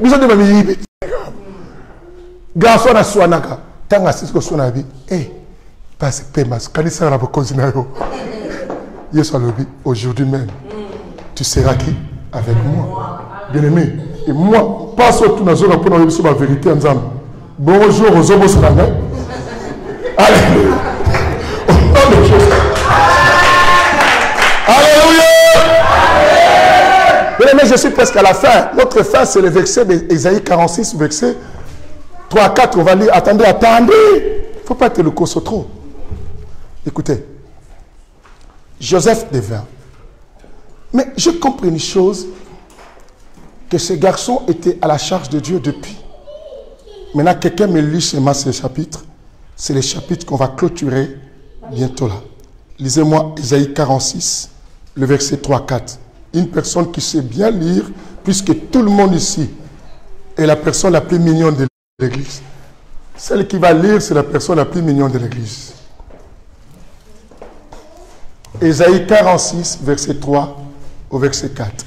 Nous sommes des garçon à soinaka. Tant à ce que son avis. Eh, parce que quand il sera pour continuer. Yesu le dit aujourd'hui même. Tu seras qui? Avec moi. Bien aimé. Et moi, passe au tout dans zone pour nous sur la vérité ensemble. Bonjour aux hommes au Alléluia. Alléluia. Mais je suis presque à la fin. Notre fin, c'est le verset d'Ésaïe 46, verset 3 à 4. On va lire. Attendez, attendez. Il ne faut pas être le course trop. Écoutez. Joseph devint. Mais je comprends une chose. Que ce garçon était à la charge de Dieu depuis. Maintenant, quelqu'un me lit chez moi ce chapitre. C'est le chapitre qu'on va clôturer bientôt là. Lisez-moi Ésaïe 46, le verset 3 à 4. Une personne qui sait bien lire, puisque tout le monde ici est la personne la plus mignonne de l'église. Celle qui va lire, c'est la personne la plus mignonne de l'église. Ésaïe 46, verset 3 au verset 4.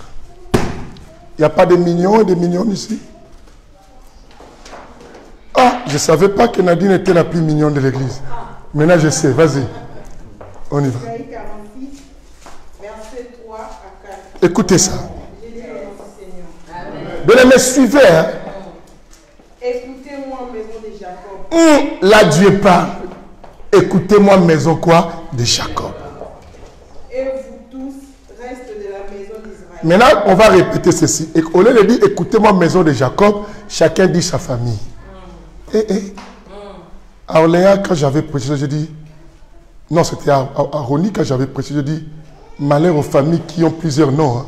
Il n'y a pas de mignons et de mignonnes ici? Ah, je ne savais pas que Nadine était la plus mignonne de l'église. Maintenant, je sais. Vas-y. On y va. Ésaïe 46, verset 3 à 4. Écoutez ça. Bien-aimés, suivez. Hein? Écoutez-moi, maison de Jacob. Là, Dieu parle. Écoutez-moi, maison quoi? De Jacob. Et vous tous, reste de la maison d'Israël. Maintenant, on va répéter ceci. Et au lieu de dire, écoutez-moi, maison de Jacob, chacun dit sa famille. À Orléans, quand j'avais prêché, je dis, non, c'était à Rony, quand j'avais prêché, je dis, malheur aux familles qui ont plusieurs noms. Hein.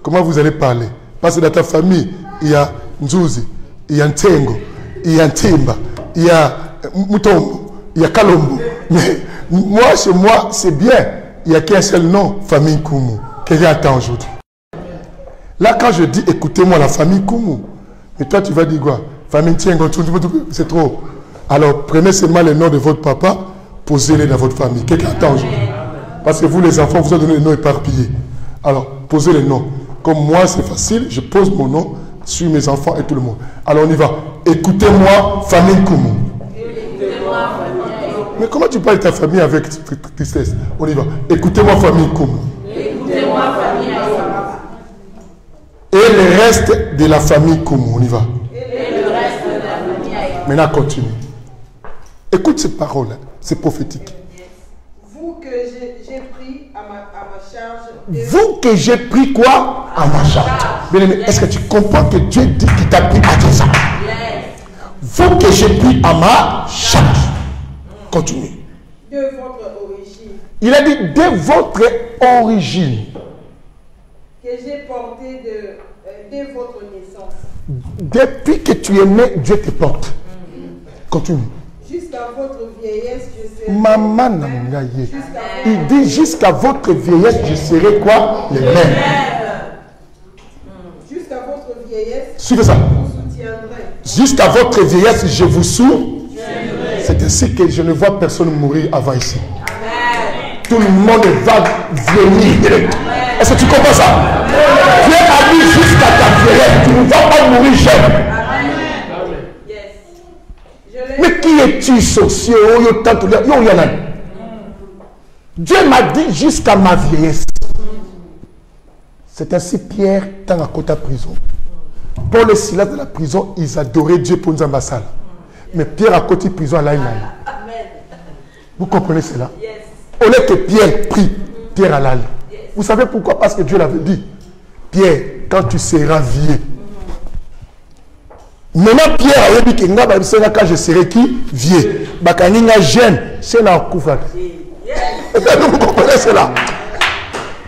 Comment vous allez parler? Parce que dans ta famille, il y a Nzouzi, il y a Ntengo, il y a Ntimba, il y a Mutombo, il y a Kalombo. Mais moi, chez moi, c'est bien. Il n'y a qu'un seul nom, famille Koumou. Quelqu'un attend aujourd'hui. Là, quand je dis, écoutez-moi, la famille Koumou, mais toi, tu vas dire quoi? Famille Tiengo, c'est trop. Alors, prenez seulement les noms de votre papa, posez-les dans votre famille. Quelqu'un attend aujourd'hui. Parce que vous, les enfants, vous avez donné les noms éparpillés. Alors, posez les noms. Comme moi, c'est facile, je pose mon nom sur mes enfants et tout le monde. Alors, on y va. Écoutez-moi, famille Koumou. Mais comment tu parles de ta famille avec tristesse? On y va. Écoutez-moi, famille Koumou. Écoutez-moi, famille Koumou. Et le reste de la famille Koumou. On y va. Maintenant, continue. Écoute ces paroles, c'est prophétique. Vous que j'ai pris à ma charge. Vous que j'ai pris quoi? À ma charge. Bien aimé, est-ce que tu comprends que Dieu dit qu'il t'a pris à tes charges? Vous que j'ai pris à ma charge. Continue. De votre origine. Il a dit de votre origine. Que j'ai porté de votre naissance. Depuis que tu es né, Dieu te porte. Continue. Jusqu'à votre vieillesse, je serai. Maman Nangaye. Il dit jusqu'à votre vieillesse, je serai quoi? Le même. Jusqu'à votre vieillesse, Suivez ça. je vous soutiendrai. Jusqu'à votre vieillesse, je vous soutiendrai. C'est ainsi que je ne vois personne mourir avant ici. Amen. Tout le monde va venir. Est-ce que tu comprends ça? Dieu a dit jusqu'à ta vieillesse, tu ne vas pas mourir jeune. Mais qui es-tu, sorcier? Dieu m'a dit jusqu'à ma vieillesse. C'est ainsi Pierre, tant à côté de la prison. Paul et Silas de la prison, ils adoraient Dieu pour nous ambassadeurs. Mais Pierre à côté de la prison, là, il a. Vous comprenez cela? Au lieu que Pierre prie, Pierre allait. Vous savez pourquoi? Parce que Dieu l'avait dit. Pierre, quand tu seras vieux. Maintenant, Pierre a dit que quand je serai qui? Vieux. Bakaninga jeune, c'est dans le couvre. Vous comprenez cela?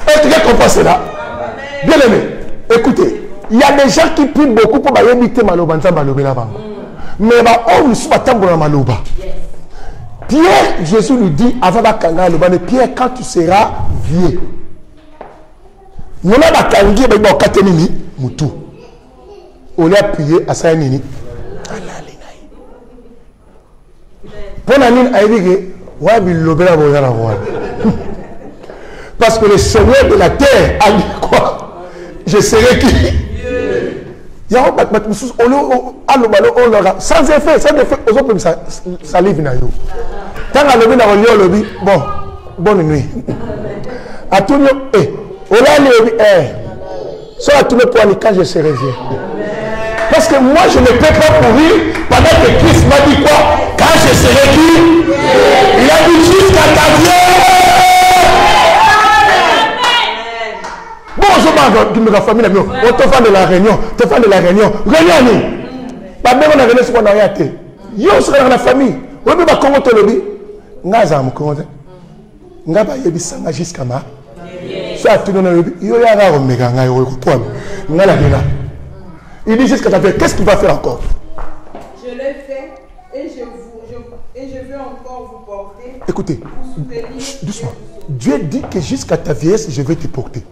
Est-ce que vous comprenez cela? Bien aimé, écoutez, il y a des gens qui prient beaucoup pour éviter Maloba. Mais on ne sait pas tant pour Maloba. Pierre, Jésus lui dit avant de Pierre, quand tu seras vieux. Nous avons dit que tu on a prié à sa nini. Pour la nini, parce que le Seigneur de la terre a dit quoi? Je serai qui? Sans effet, aux autres, ça livre. Tant que le lobby, bon, bonne nuit. À tout le monde, soit à tout le point, quand je serai vieux. Parce que moi, je ne peux pas mourir pendant que Christ m'a dit quoi? Quand je serai qui? Il a dit jusqu'à ta vie. Bonjour, ma famille, on te fait de la réunion, te fait de la réunion. Réunion, pas même on a réunion sur mon arrière. Yo, sera dans la famille. On peut pas comment te le dire. Ngaza me comment? Ngaba yebi sanga jusqu'à ma. Ça tout le monde yo ya ra omega nga yo ko poam. Ngala dina. Il dit jusqu'à ta vie, qu'est-ce qu'il va faire encore? Je l'ai fait et je veux encore vous porter. Écoutez, doucement. Dieu dit que jusqu'à ta vieillesse, je vais te porter.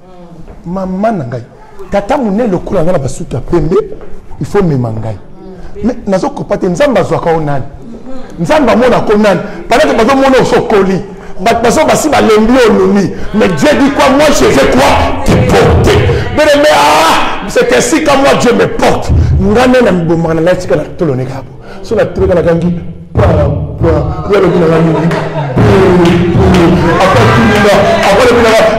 Maman nangai. Tata mouné le coup la basuka pembe, il faut me mangai. Mais nazo kopate nzamba zwaka onani. Nzamba mona konani. Pendant que bazo mona osokoli. Bazo basi ba lembi ononi. Mais Dieu dit quoi? Moi je vais quoi? Te porter. Mais c'est ainsi que moi Dieu me porte. Ngane na mbomana na tika na tolone kabo. So na tika na gangi. Après tout le monde,